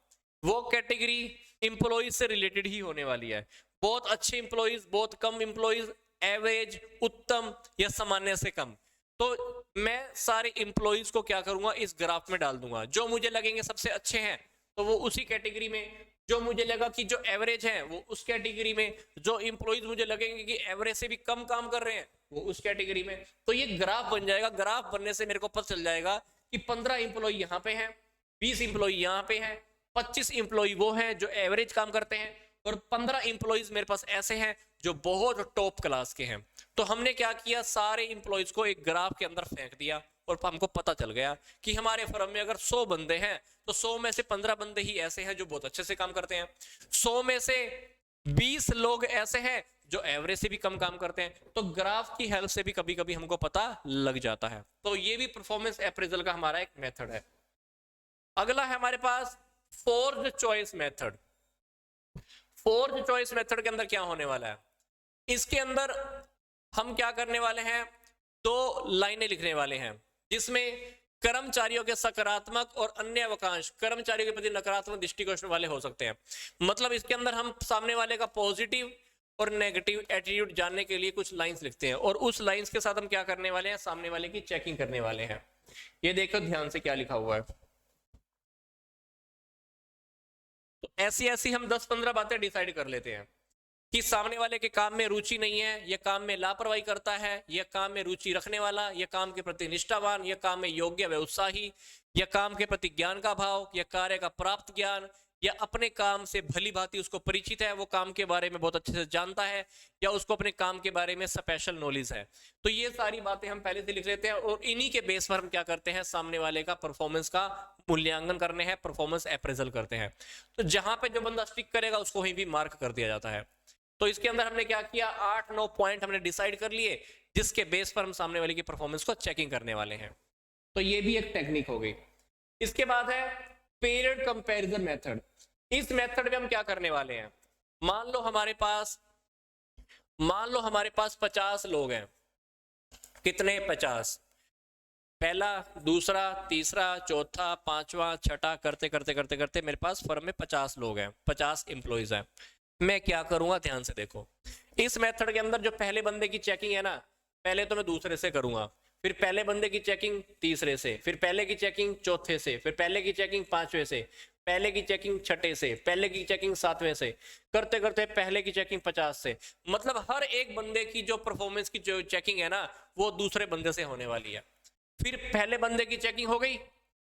वो कैटेगरी इंप्लॉइज से रिलेटेड ही होने वाली है। बहुत अच्छे इंप्लॉइज, बहुत कम इंप्लॉइज, एवरेज, उत्तम या सामान्य से कम। तो मैं सारे इंप्लॉइज को क्या करूंगा, इस ग्राफ में डाल दूंगा। जो मुझे लगेंगे सबसे अच्छे हैं तो वो उसी कैटेगरी में, जो मुझे लगा कि जो एवरेज है वो उस कैटेगरी में, जो इंप्लॉइज मुझे लगेंगे कि एवरेज से भी कम काम कर रहे हैं वो उस कैटेगरी में। तो ये ग्राफ बन जाएगा। ग्राफ बनने से मेरे को पता चल जाएगा कि 15 इंप्लॉई यहाँ पे हैं, 20 इंप्लॉई यहाँ पे हैं, 25 इंप्लॉई वो हैं जो एवरेज काम करते हैं, और 15 इंप्लॉइज मेरे पास ऐसे हैं जो बहुत टॉप क्लास के हैं। तो हमने क्या किया, सारे इंप्लॉइज को एक ग्राफ के अंदर फेंक दिया, और हमको पता चल गया कि हमारे फर्म में अगर 100 बंदे हैं तो 100 में से 15 बंदे ही ऐसे हैं जो बहुत अच्छे से काम करते हैं, 100 में से 20 लोग ऐसे हैं जो एवरेज से भी कम काम करते हैं। तो ग्राफ की हेल्प से भी कभी कभी हमको पता लग जाता है। तो ये भी परफॉर्मेंस अप्रेजल का हमारा एक मेथड है। अगला है हमारे पास forced choice method. Forced choice method के अंदर क्या होने वाला है, इसके अंदर हम क्या करने वाले हैं, 2 लाइनें लिखने वाले हैं जिसमें कर्मचारियों के सकारात्मक और अन्य वाक्यांश कर्मचारियों के प्रति नकारात्मक दृष्टिकोण वाले हो सकते हैं। मतलब इसके अंदर हम सामने वाले का पॉजिटिव और नेगेटिव एटीट्यूड जानने के लिए कुछ लाइंस लिखते हैं, और उस लाइंस के साथ हम क्या करने वाले हैं, सामने वाले की चेकिंग करने वाले हैं। ये देखो ध्यान से क्या लिखा हुआ है। तो ऐसी ऐसी हम 10-15 बातें डिसाइड कर लेते हैं कि सामने वाले के काम में रुचि नहीं है, यह काम में लापरवाही करता है, यह काम में रुचि रखने वाला, यह काम के प्रति निष्ठावान, यह काम में योग्य व उत्साही, यह काम के प्रति ज्ञान का भाव, यह कार्य का प्राप्त ज्ञान, या अपने काम से भली भांति उसको परिचित है, वो काम के बारे में बहुत अच्छे से जानता है, या उसको अपने काम के बारे में स्पेशल नॉलेज है। तो ये सारी बातें हम पहले से लिख लेते हैं, और इन्हीं के बेस पर हम क्या करते हैं, सामने वाले का परफॉर्मेंस का मूल्यांकन करने हैं, परफॉर्मेंस अप्रेजल करते हैं। तो जहां पे जो बंदा स्टिक करेगा उसको वहीं भी मार्क कर दिया जाता है। तो इसके अंदर हमने क्या किया, 8-9 पॉइंट हमने डिसाइड कर लिए जिसके बेस पर हम सामने वाले की परफॉर्मेंस को चेकिंग करने वाले हैं। तो ये भी एक टेक्निक हो गई। इसके बाद है पीरियड कंपैरिजन मेथड। इस मेथड में हम क्या करने वाले हैं, मान लो हमारे पास 50 लोग हैं। कितने, 50। पहला, दूसरा, तीसरा, चौथा, पांचवा, छठा, करते करते करते करते मेरे पास फर्म में 50 लोग हैं, 50 इंप्लॉइज हैं। मैं क्या करूंगा, ध्यान से देखो। इस मेथड के अंदर जो पहले बंदे की चेकिंग है ना, पहले तो मैं दूसरे से करूंगा, फिर पहले बंदे की चेकिंग तीसरे से, फिर पहले की चेकिंग चौथे से, फिर पहले की चेकिंग पांचवें से, पहले की चेकिंग छठे से, पहले की चेकिंग सातवें से, करते करते पहले की चेकिंग 50 से। मतलब हर एक बंदे की जो परफॉर्मेंस की जो चेकिंग है ना, वो दूसरे बंदे से होने वाली है। फिर पहले बंदे की चेकिंग हो गई,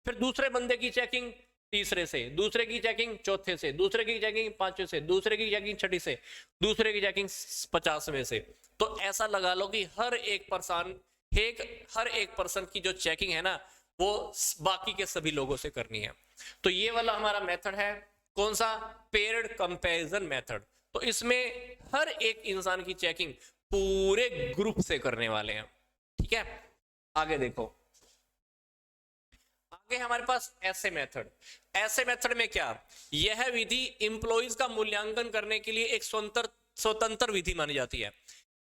फिर दूसरे बंदे की चेकिंग तीसरे से, दूसरे की चेकिंग चौथे से, दूसरे की चेकिंग पांचवें से, दूसरे की चेकिंग छठी से, दूसरे की चेकिंग 50वें से। तो ऐसा लगा लो कि हर एक पर्सन की जो चेकिंग है ना, वो बाकी के सभी लोगों से करनी है। तो ये वाला हमारा मेथड है, कौन सा, पेयर्ड कंपैरिजन मेथड। तो इसमें हर एक इंसान की चेकिंग पूरे ग्रुप से करने वाले हैं। ठीक है, आगे देखो। आगे हमारे पास ऐसे मेथड। ऐसे मेथड में क्या, यह विधि इंप्लॉइज का मूल्यांकन करने के लिए एक स्वतंत्र विधि मानी जाती है।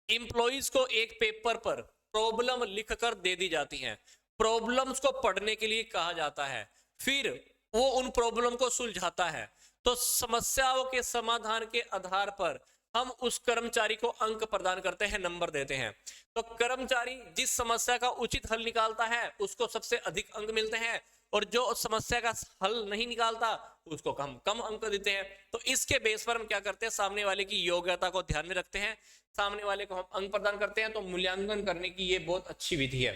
इंप्लॉइज को एक पेपर पर प्रॉब्लम लिखकर दे दी जाती है, प्रॉब्लम्स को पढ़ने के लिए कहा जाता है, फिर वो उन प्रॉब्लम को सुलझाता है। तो समस्याओं के समाधान के आधार पर हम उस कर्मचारी को अंक प्रदान करते हैं, नंबर देते हैं। तो कर्मचारी जिस समस्या का उचित हल निकालता है उसको सबसे अधिक अंक मिलते हैं, और जो समस्या का हल नहीं निकालता उसको कम अंक देते हैं। तो इसके बेस पर हम क्या करते हैं, सामने वाले की योग्यता को ध्यान में रखते हैं, सामने वाले को हम अंक प्रदान करते हैं। तो मूल्यांकन करने की ये बहुत अच्छी विधि है।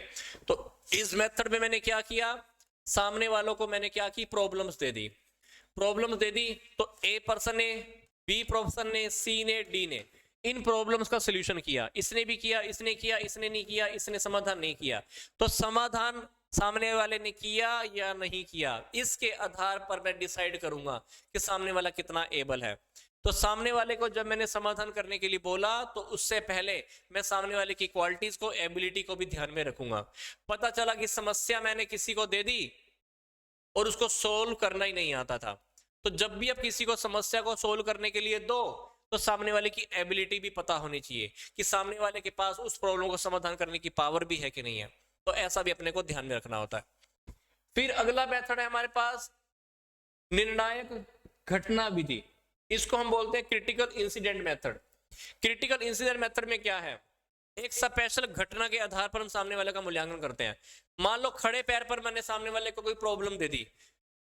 तो इस मेथड में मैंने क्या किया, सामने वालों को मैंने क्या की, प्रॉब्लम्स दे दी। तो ए पर्सन ने बी प्रोफेसर ने, सी ने, डी ने इन प्रॉब्लम्स का सॉल्यूशन किया, इसने भी किया, इसने किया, इसने नहीं किया, इसने समाधान नहीं किया। तो समाधान सामने वाले ने किया या नहीं किया, इसके आधार पर मैं डिसाइड करूंगा कि सामने वाला कितना एबल है। तो सामने वाले को जब मैंने समाधान करने के लिए बोला तो उससे पहले मैं सामने वाले की क्वालिटीज को, एबिलिटी को भी ध्यान में रखूंगा। पता चला कि समस्या मैंने किसी को दे दी और उसको सोल्व करना ही नहीं आता था, तो जब भी आप किसी को समस्या को सोल्व करने के लिए दो तो सामने वाले की एबिलिटी भी पता होनी चाहिए कि सामने वाले के पास उस प्रॉब्लम को समाधान करने की पावर भी है कि नहीं है। तो ऐसा भी अपने को ध्यान में रखना होता है। फिर अगला मेथड है हमारे पास निर्णायक घटना विधि, इसको हम बोलते हैं critical incident method. Critical incident method में क्या है, एक स्पेशल घटना के आधार पर हम सामने वाले का मूल्यांकन करते हैं। मान लो खड़े पैर पर मैंने सामने वाले को कोई प्रॉब्लम दे दी,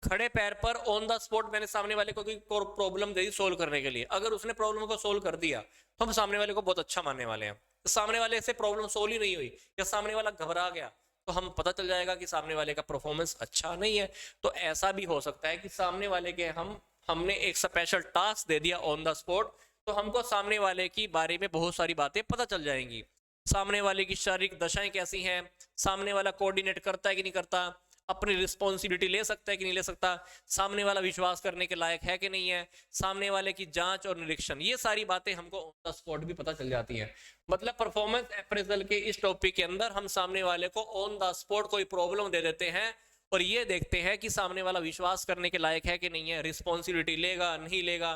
खड़े पैर पर ऑन द स्पॉट मैंने सामने वाले को कोई प्रॉब्लम दे दी सोल्व करने के लिए, अगर उसने प्रॉब्लम को सोल्व कर दिया तो हम सामने वाले को बहुत अच्छा मानने वाले हैं। सामने वाले से प्रॉब्लम सोल्व ही नहीं हुई या सामने वाला घबरा गया तो हम पता चल जाएगा कि सामने वाले का परफॉर्मेंस अच्छा नहीं है। तो ऐसा भी हो सकता है कि सामने वाले के हमने एक स्पेशल टास्क दे दिया ऑन द स्पॉट, तो हमको सामने वाले की बारे में बहुत सारी बातें पता चल जाएंगी। सामने वाले की शारीरिक दशाएं कैसी हैं, सामने वाला कोऑर्डिनेट करता है कि नहीं करता, अपनी रिस्पॉन्सिबिलिटी ले सकता है कि नहीं ले सकता, सामने वाला विश्वास करने के लायक है कि नहीं है, सामने वाले की जांच और निरीक्षण, ये सारी बातें हमको ऑन द स्पॉट भी पता चल जाती हैं। मतलब परफॉर्मेंस अप्रेजल के इस टॉपिक के अंदर हम सामने वाले को ऑन द स्पॉट कोई प्रॉब्लम दे देते हैं और ये देखते हैं कि सामने वाला विश्वास करने के लायक है कि नहीं है, रिस्पॉन्सिबिलिटी लेगा नहीं लेगा।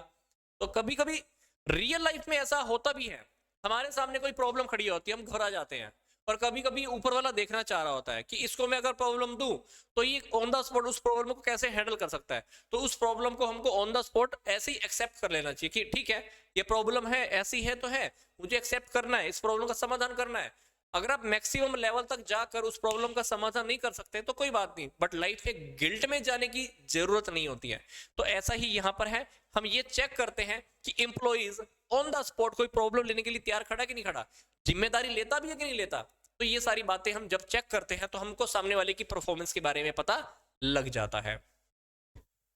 तो कभी कभी रियल लाइफ में ऐसा होता भी है, हमारे सामने कोई प्रॉब्लम खड़ी होती है, हम घबरा जाते हैं, और कभी कभी ऊपर वाला देखना चाह रहा होता है कि इसको मैं अगर प्रॉब्लम दूं तो ये ऑन द स्पॉट उस प्रॉब्लम को कैसे हैंडल कर सकता है। तो उस प्रॉब्लम को हमको ऑन द स्पॉट ऐसे ही एक्सेप्ट कर लेना चाहिए कि ठीक है ये प्रॉब्लम है, ऐसी है तो है, मुझे एक्सेप्ट करना है, इस प्रॉब्लम का समाधान करना है। अगर आप मैक्सिमम लेवल तक जाकर उस प्रॉब्लम का समाधान नहीं कर सकते तो कोई बात नहीं, बट लाइफ के गिल्ट में जाने की जरूरत नहीं होती है। तो ऐसा ही यहां पर है, हम ये चेक करते हैं कि एम्प्लॉइज ऑन द स्पॉट कोई प्रॉब्लम लेने के लिए तैयार खड़ा कि नहीं खड़ा, जिम्मेदारी लेता भी है कि नहीं लेता। तो ये सारी बातें हम जब चेक करते हैं तो हमको सामने वाले की परफॉर्मेंस के बारे में पता लग जाता है।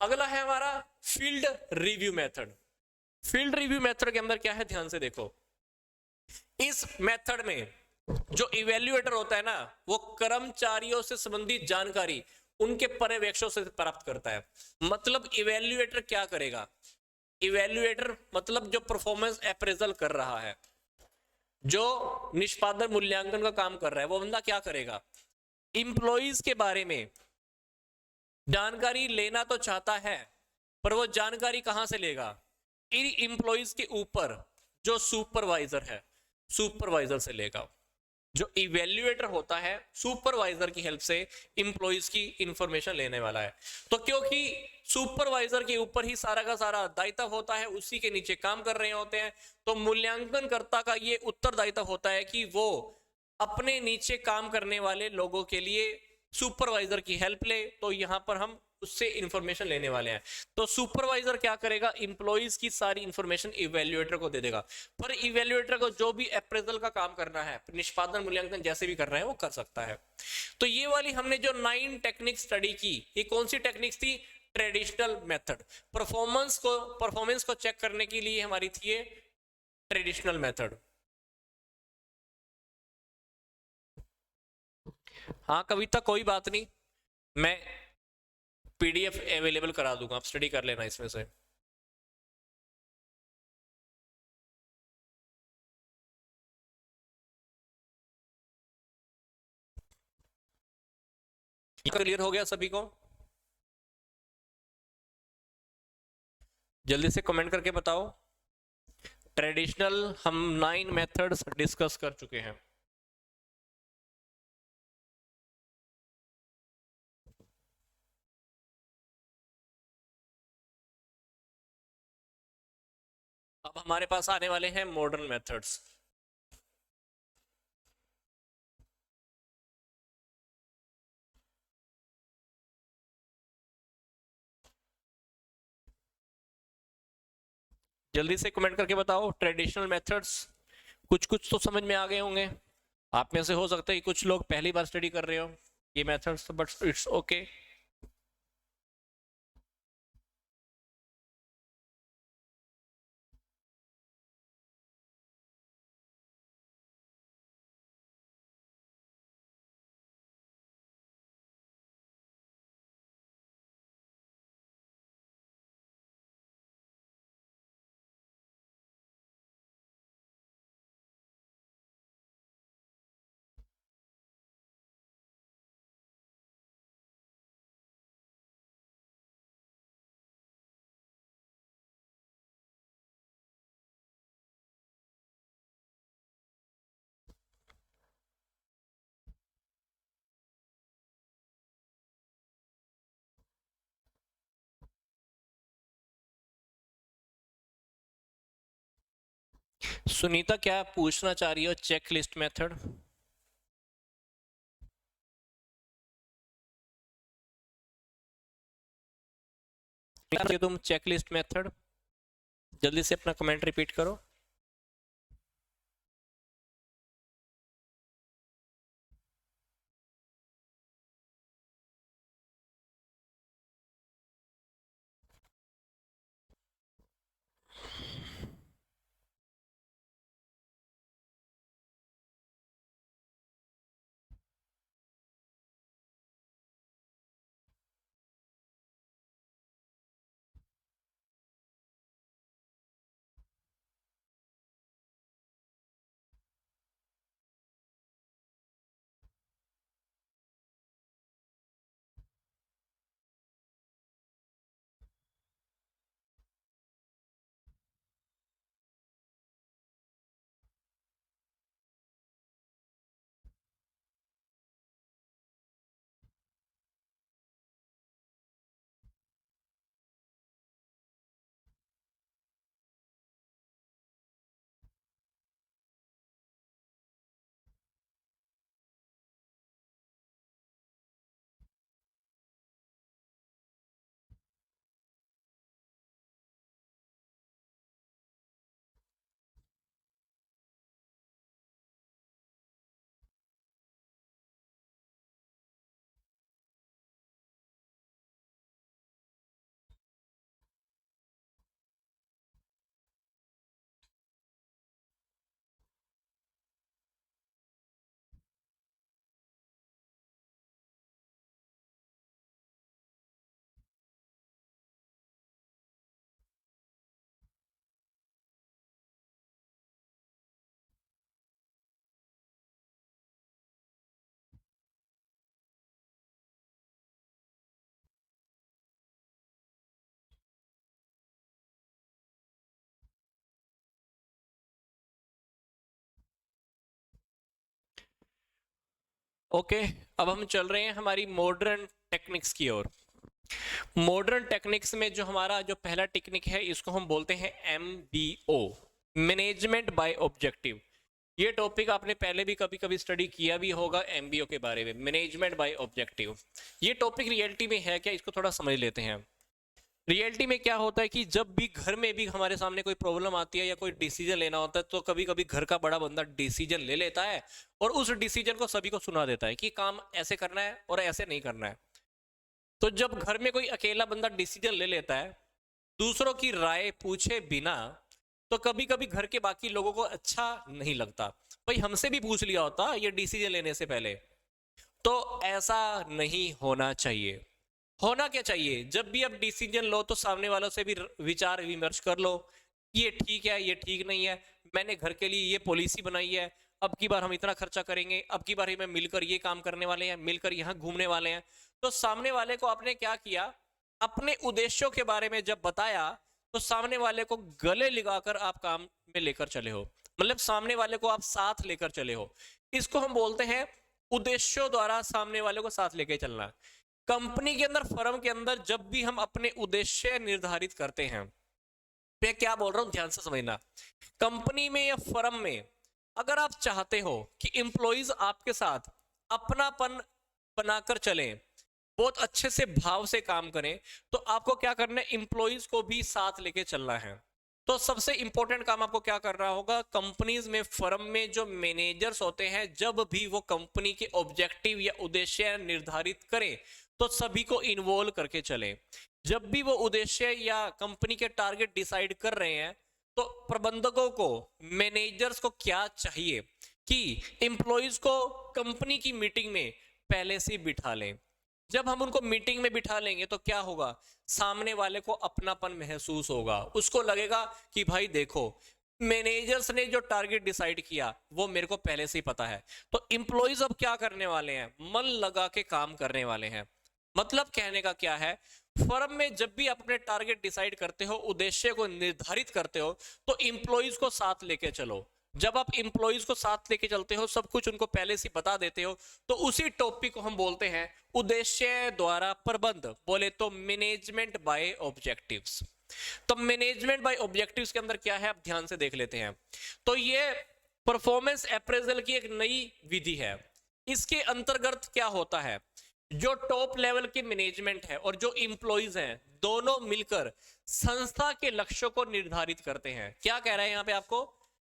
अगला है हमारा field review method. Field review method के अंदर क्या है, ध्यान से देखो। इस मेथड में जो इवेल्युएटर होता है ना, वो कर्मचारियों से संबंधित जानकारी उनके पर्यवेक्षकों से प्राप्त करता है। मतलब इवेल्युएटर क्या करेगा, इवेल्युएटर मतलब जो परफॉर्मेंस अप्रेजल कर रहा है, जो निष्पादन मूल्यांकन का काम कर रहा है, वो बंदा क्या करेगा, इंप्लॉइज के बारे में जानकारी लेना तो चाहता है, पर वो जानकारी कहां से लेगा, इन इंप्लॉइज के ऊपर जो सुपरवाइजर है, सुपरवाइजर से लेगा। जो इवेल्युएटर होता है सुपरवाइजर की हेल्प से इंप्लॉइज की इंफॉर्मेशन लेने वाला है। तो क्योंकि सुपरवाइजर के ऊपर ही सारा का सारा दायित्व होता है, उसी के नीचे काम कर रहे होते हैं, तो मूल्यांकनकर्ता का ये उत्तरदायित्व होता है कि वो अपने नीचे काम करने वाले लोगों के लिए सुपरवाइजर की हेल्प ले। तो यहां पर हम उससे इंफॉर्मेशन लेने वाले हैं। तो सुपरवाइजर क्या करेगा, इंप्लॉइज की सारी इंफॉर्मेशन इवेल्युएटर को दे देगा। पर इवेल्युएटर को जो भी अप्रेजल का काम करना है, निष्पादन मूल्यांकन जैसे भी करना है वो कर सकता है। तो ये वाली हमने जो 9 टेक्निक स्टडी की, ये कौन सी टेक्निक्स थी, ट्रेडिशनल मेथड। परफॉर्मेंस को चेक करने के लिए हमारी थी ये ट्रेडिशनल मेथड। हाँ कविता कोई बात नहीं, मैं पीडीएफ अवेलेबल करा दूंगा, आप स्टडी कर लेना इसमें से। क्लियर हो गया सभी को? जल्दी से कमेंट करके बताओ। ट्रेडिशनल हम 9 मेथड्स डिस्कस कर चुके हैं। अब हमारे पास आने वाले हैं मॉडर्न मेथड्स। जल्दी से कमेंट करके बताओ ट्रेडिशनल मेथड्स। कुछ कुछ तो समझ में आ गए होंगे, आप में से हो सकता है कि कुछ लोग पहली बार स्टडी कर रहे हो ये methods, but it's okay. Sunita क्या पूछना चाह रही हो? Check list method. तुम चेक लिस्ट मेथड जल्दी से अपना कमेंट रिपीट करो। ओके, अब हम चल रहे हैं हमारी मॉडर्न टेक्निक्स की ओर। मॉडर्न टेक्निक्स में जो हमारा जो पहला टेक्निक है इसको हम बोलते हैं MBO, मैनेजमेंट बाय ऑब्जेक्टिव। ये टॉपिक आपने पहले भी कभी कभी स्टडी किया भी होगा MBO के बारे में, मैनेजमेंट बाय ऑब्जेक्टिव। ये टॉपिक रियलिटी में है क्या, इसको थोड़ा समझ लेते हैं। रियलिटी में क्या होता है कि जब भी घर में भी हमारे सामने कोई प्रॉब्लम आती है या कोई डिसीजन लेना होता है तो कभी कभी घर का बड़ा बंदा डिसीजन ले लेता है और उस डिसीजन को सभी को सुना देता है कि काम ऐसे करना है और ऐसे नहीं करना है। तो जब घर में कोई अकेला बंदा डिसीजन ले लेता है दूसरों की राय पूछे बिना, तो कभी कभी घर के बाकी लोगों को अच्छा नहीं लगता। भाई हमसे भी पूछ लिया होता ये डिसीजन लेने से पहले। तो ऐसा नहीं होना चाहिए। होना क्या चाहिए, जब भी आप डिसीजन लो तो सामने वालों से भी विचार विमर्श कर लो, ये ठीक है ये ठीक नहीं है, मैंने घर के लिए ये पॉलिसी बनाई है, अब की बार हम इतना खर्चा करेंगे, अब की बार ही में मिलकर ये काम करने वाले हैं, मिलकर यहाँ घूमने वाले हैं। तो सामने वाले को आपने क्या किया, अपने उद्देश्यों के बारे में जब बताया तो सामने वाले को गले लगाकर आप काम में लेकर चले हो, मतलब सामने वाले को आप साथ लेकर चले हो। इसको हम बोलते हैं उद्देश्यों द्वारा सामने वाले को साथ लेके चलना। कंपनी के अंदर, फर्म के अंदर जब भी हम अपने उद्देश्य निर्धारित करते हैं, मैं क्या बोल रहा हूं ध्यान से समझना। कंपनी में या फर्म में अगर आप चाहते हो कि एम्प्लॉइज आपके साथ अपनापन बनाकर चलें, बहुत अच्छे से भाव से काम करें, तो आपको क्या करना है, एम्प्लॉइज को भी साथ लेके चलना है। तो सबसे इंपॉर्टेंट काम आपको क्या करना होगा, कंपनीज में, फर्म में जो मैनेजर्स होते हैं, जब भी वो कंपनी के ऑब्जेक्टिव या उद्देश्य निर्धारित करें तो सभी को इन्वॉल्व करके चले। जब भी वो उद्देश्य या कंपनी के टारगेट डिसाइड कर रहे हैं तो प्रबंधकों को, मैनेजर्स को क्या चाहिए कि एम्प्लॉइज को कंपनी की मीटिंग में पहले से बिठा लें। जब हम उनको मीटिंग में बिठा लेंगे तो क्या होगा, सामने वाले को अपनापन महसूस होगा, उसको लगेगा कि भाई देखो मैनेजर्स ने जो टारगेट डिसाइड किया वो मेरे को पहले से ही पता है। तो एम्प्लॉइज अब क्या करने वाले हैं, मन लगा के काम करने वाले हैं। मतलब कहने का क्या है, फर्म में जब भी अपने टारगेट डिसाइड करते हो, उद्देश्य को निर्धारित करते हो, तो एम्प्लॉइज को साथ लेके चलो। जब आप एम्प्लॉइज को साथ लेके चलते हो, सब कुछ उनको पहले से बता देते हो, तो उसी टॉपिक को हम बोलते हैं उद्देश्य द्वारा प्रबंध, बोले तो मैनेजमेंट बाय ऑब्जेक्टिव्स। तो मैनेजमेंट बाय ऑब्जेक्टिव्स के अंदर क्या है, आप ध्यान से देख लेते हैं। तो ये परफॉर्मेंस अप्रेजल की एक नई विधि है। इसके अंतर्गत क्या होता है, जो टॉप लेवल के मैनेजमेंट है और जो इंप्लॉइज हैं, दोनों मिलकर संस्था के लक्ष्यों को निर्धारित करते हैं। क्या कह रहा है यहां पे आपको,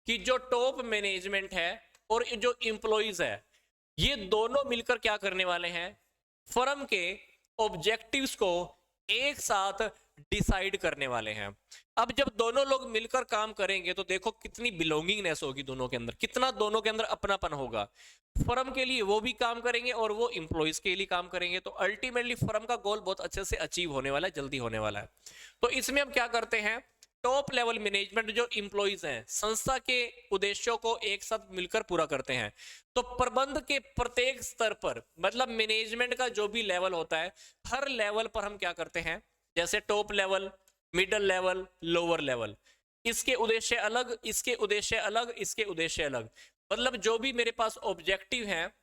कि जो टॉप मैनेजमेंट है और जो इंप्लॉइज है, ये दोनों मिलकर क्या करने वाले हैं, फर्म के ऑब्जेक्टिव्स को एक साथ डिसाइड करने वाले हैं। अब जब दोनों लोग मिलकर काम करेंगे तो देखो कितनी बिलोंगिंगनेस होगी दोनों के अंदर, कितना दोनों के अंदर अपनापन होगा। फर्म के लिए वो भी काम करेंगे और वो इंप्लॉइज के लिए काम करेंगे, तो अल्टीमेटली फर्म का गोल बहुत अच्छे से अचीव होने वाला है, जल्दी होने वाला है। तो इसमें हम क्या करते हैं, टॉप लेवल मैनेजमेंट जो इंप्लॉइज हैं, संस्था के उद्देश्यों को एक साथ मिलकर पूरा करते हैं। तो प्रबंध के प्रत्येक स्तर पर, मतलब मैनेजमेंट का जो भी लेवल होता है, हर लेवल पर हम क्या करते हैं, जैसे top level, middle level, lower level, इसके उद्देश्य अलग, इसके उद्देश्य अलग, इसके उद्देश्य अलग। मतलब जो भी मेरे पास ऑब्जेक्टिव हैं,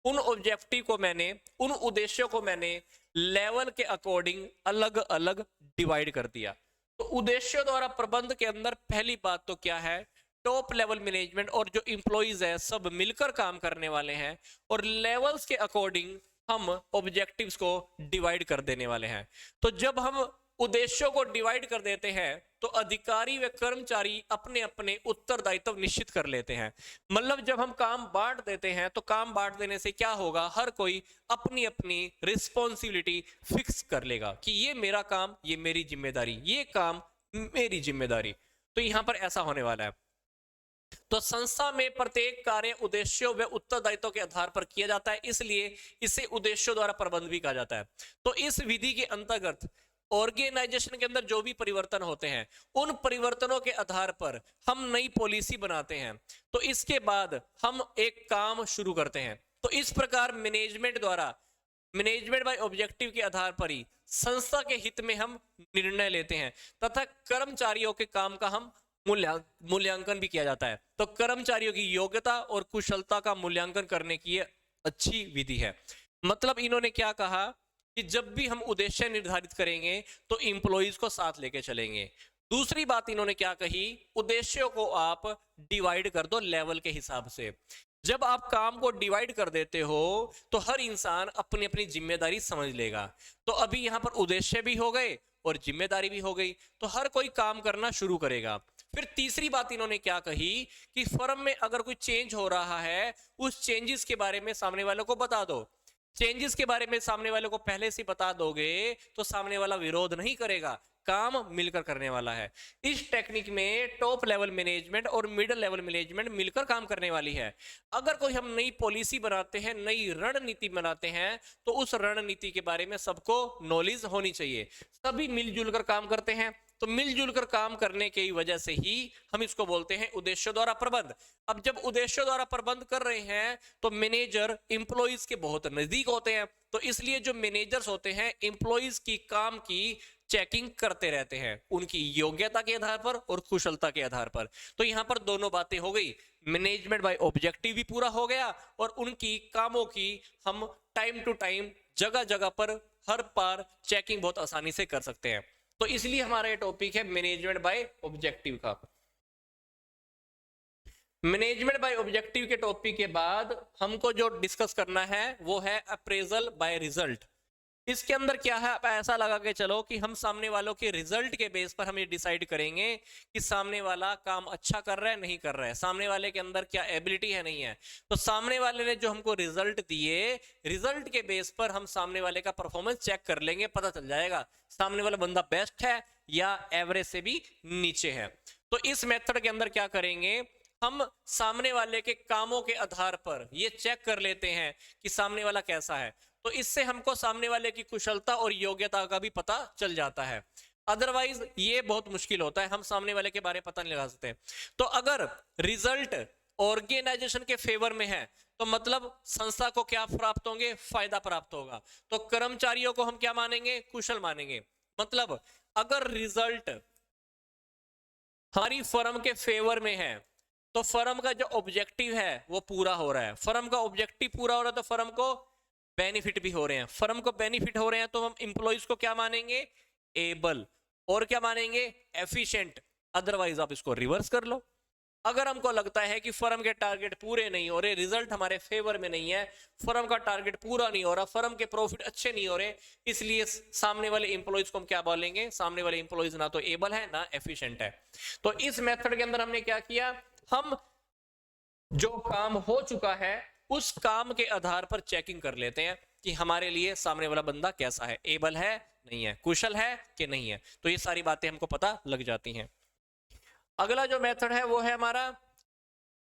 उन ऑब्जेक्टिव को मैंने, उन उद्देश्यों को मैंने लेवल के अकॉर्डिंग अलग अलग डिवाइड कर दिया। तो उद्देश्यों द्वारा प्रबंध के अंदर पहली बात तो क्या है, टॉप लेवल मैनेजमेंट और जो इंप्लॉइज है सब मिलकर काम करने वाले हैं और लेवल्स के अकॉर्डिंग हम ऑब्जेक्टिव्स को डिवाइड कर देने वाले हैं। तो जब हम उद्देश्यों को डिवाइड कर देते हैं तो अधिकारी व कर्मचारी अपने अपने उत्तरदायित्व निश्चित कर लेते हैं। मतलब जब हम काम बांट देते हैं तो काम बांट देने से क्या होगा, हर कोई अपनी अपनी रिस्पॉन्सिबिलिटी फिक्स कर लेगा कि ये मेरा काम, ये मेरी जिम्मेदारी, ये काम मेरी जिम्मेदारी। तो यहां पर ऐसा होने वाला है। तो संस्था में प्रत्येक कार्य उद्देश्यों व उत्तरदायित्व के आधार पर किया जाता है, इसलिए इसे उद्देश्यों द्वारा प्रबंध भी कहा जाता है। तो इस विधि के अंतर्गत ऑर्गेनाइजेशन के अंदर जो भी परिवर्तन होते हैं, उन परिवर्तनों के आधार पर हम नई पॉलिसी बनाते हैं। तो इसके बाद हम एक काम शुरू करते हैं। तो इस प्रकार मैनेजमेंट द्वारा, मैनेजमेंट बाय ऑब्जेक्टिव के आधार पर ही संस्था के हित में हम निर्णय लेते हैं तथा कर्मचारियों के काम का हम मूल्यांकन भी किया जाता है। तो कर्मचारियों की योग्यता और कुशलता का मूल्यांकन करने की ये अच्छी विधि है। मतलब इन्होंने क्या कहा कि जब भी हम उद्देश्य निर्धारित करेंगे तो इंप्लॉइज को साथ लेके चलेंगे। दूसरी बात इन्होंने क्या कही, उद्देश्यों को आप डिवाइड कर दो लेवल के हिसाब से। जब आप काम को डिवाइड कर देते हो तो हर इंसान अपनी अपनी जिम्मेदारी समझ लेगा। तो अभी यहां पर उद्देश्य भी हो गए और जिम्मेदारी भी हो गई, तो हर कोई काम करना शुरू करेगा। फिर तीसरी बात इन्होंने क्या कही कि फर्म में अगर कोई चेंज हो रहा है, उस चेंजेस के बारे में सामने वालों को बता दो। चेंजेस के बारे में सामने वाले को पहले से बता दोगे तो सामने वाला विरोध नहीं करेगा, काम मिलकर करने वाला है। इस टेक्निक में टॉप लेवल मैनेजमेंट और मिडिल लेवल मैनेजमेंट मिलकर काम करने वाली है। अगर कोई हम नई पॉलिसी बनाते हैं, नई रणनीति बनाते हैं, तो उस रणनीति के बारे में सबको नॉलेज होनी चाहिए। सभी मिलजुल कर काम करते हैं, तो मिलजुल कर काम करने की वजह से ही हम इसको बोलते हैं उद्देश्य द्वारा प्रबंध। अब जब उद्देश्य द्वारा प्रबंध कर रहे हैं तो मैनेजर इंप्लॉइज के बहुत नजदीक होते हैं, तो इसलिए जो मैनेजर्स होते हैं इंप्लॉइज की काम की चेकिंग करते रहते हैं, उनकी योग्यता के आधार पर और कुशलता के आधार पर। तो यहां पर दोनों बातें हो गई, मैनेजमेंट बाय ऑब्जेक्टिव भी पूरा हो गया और उनकी कामों की हम टाइम टू टाइम, जगह जगह पर, हर पार चेकिंग बहुत आसानी से कर सकते हैं। तो इसलिए हमारा ये टॉपिक है मैनेजमेंट बाय ऑब्जेक्टिव का। मैनेजमेंट बाय ऑब्जेक्टिव के टॉपिक के बाद हमको जो डिस्कस करना है वो है अप्रेजल बाय रिजल्ट। इसके अंदर क्या है, आप ऐसा लगा के चलो कि हम सामने वालों के रिजल्ट के बेस पर हम ये डिसाइड करेंगे कि सामने वाला काम अच्छा कर रहा है नहीं कर रहा है, सामने वाले के अंदर क्या एबिलिटी है नहीं है। तो सामने वाले ने जो हमको रिजल्ट दिए, रिजल्ट के बेस पर हम सामने वाले का परफॉर्मेंस चेक कर लेंगे, पता चल जाएगा सामने वाला बंदा बेस्ट है या एवरेज से भी नीचे है। तो इस मेथड के अंदर क्या करेंगे, हम सामने वाले के कामों के आधार पर ये चेक कर लेते हैं कि सामने वाला कैसा है। तो इससे हमको सामने वाले की कुशलता और योग्यता का भी पता चल जाता है। अदरवाइज ये बहुत मुश्किल होता है, हम सामने वाले के बारे में पता नहीं लगा सकते। तो अगर रिजल्ट ऑर्गेनाइजेशन के फेवर में है तो मतलब संस्था को क्या प्राप्त होंगे, फायदा प्राप्त होगा। तो कर्मचारियों को हम क्या मानेंगे, कुशल मानेंगे। मतलब अगर रिजल्ट हमारी फर्म के फेवर में है तो फर्म का जो ऑब्जेक्टिव है वो पूरा हो रहा है। फर्म का ऑब्जेक्टिव पूरा हो रहा है तो फर्म को बेनिफिट भी हो रहे हैं। फर्म को बेनिफिट हो रहे हैं तो हम इंप्लॉइज को क्या मानेंगे, एबल। और क्या मानेंगे, एफिशिएंट, अदरवाइज आप इसको रिवर्स कर लो। अगर हमको लगता है कि फर्म के टारगेट पूरे नहीं हो रहे, रिजल्ट हमारे फेवर में नहीं है, फर्म का टारगेट पूरा नहीं हो रहा, फर्म के प्रॉफिट अच्छे नहीं हो रहे, इसलिए सामने वाले इंप्लॉइज को हम क्या बोलेंगे, सामने वाले इंप्लॉइज ना तो एबल है ना एफिशिएंट है। तो इस मेथड के अंदर हमने क्या किया, हम जो काम हो चुका है उस काम के आधार पर चेकिंग कर लेते हैं कि हमारे लिए सामने वाला बंदा कैसा है, एबल है नहीं है, कुशल है कि नहीं है। तो ये सारी बातें हमको पता लग जाती हैं। अगला जो मेथड है वो है हमारा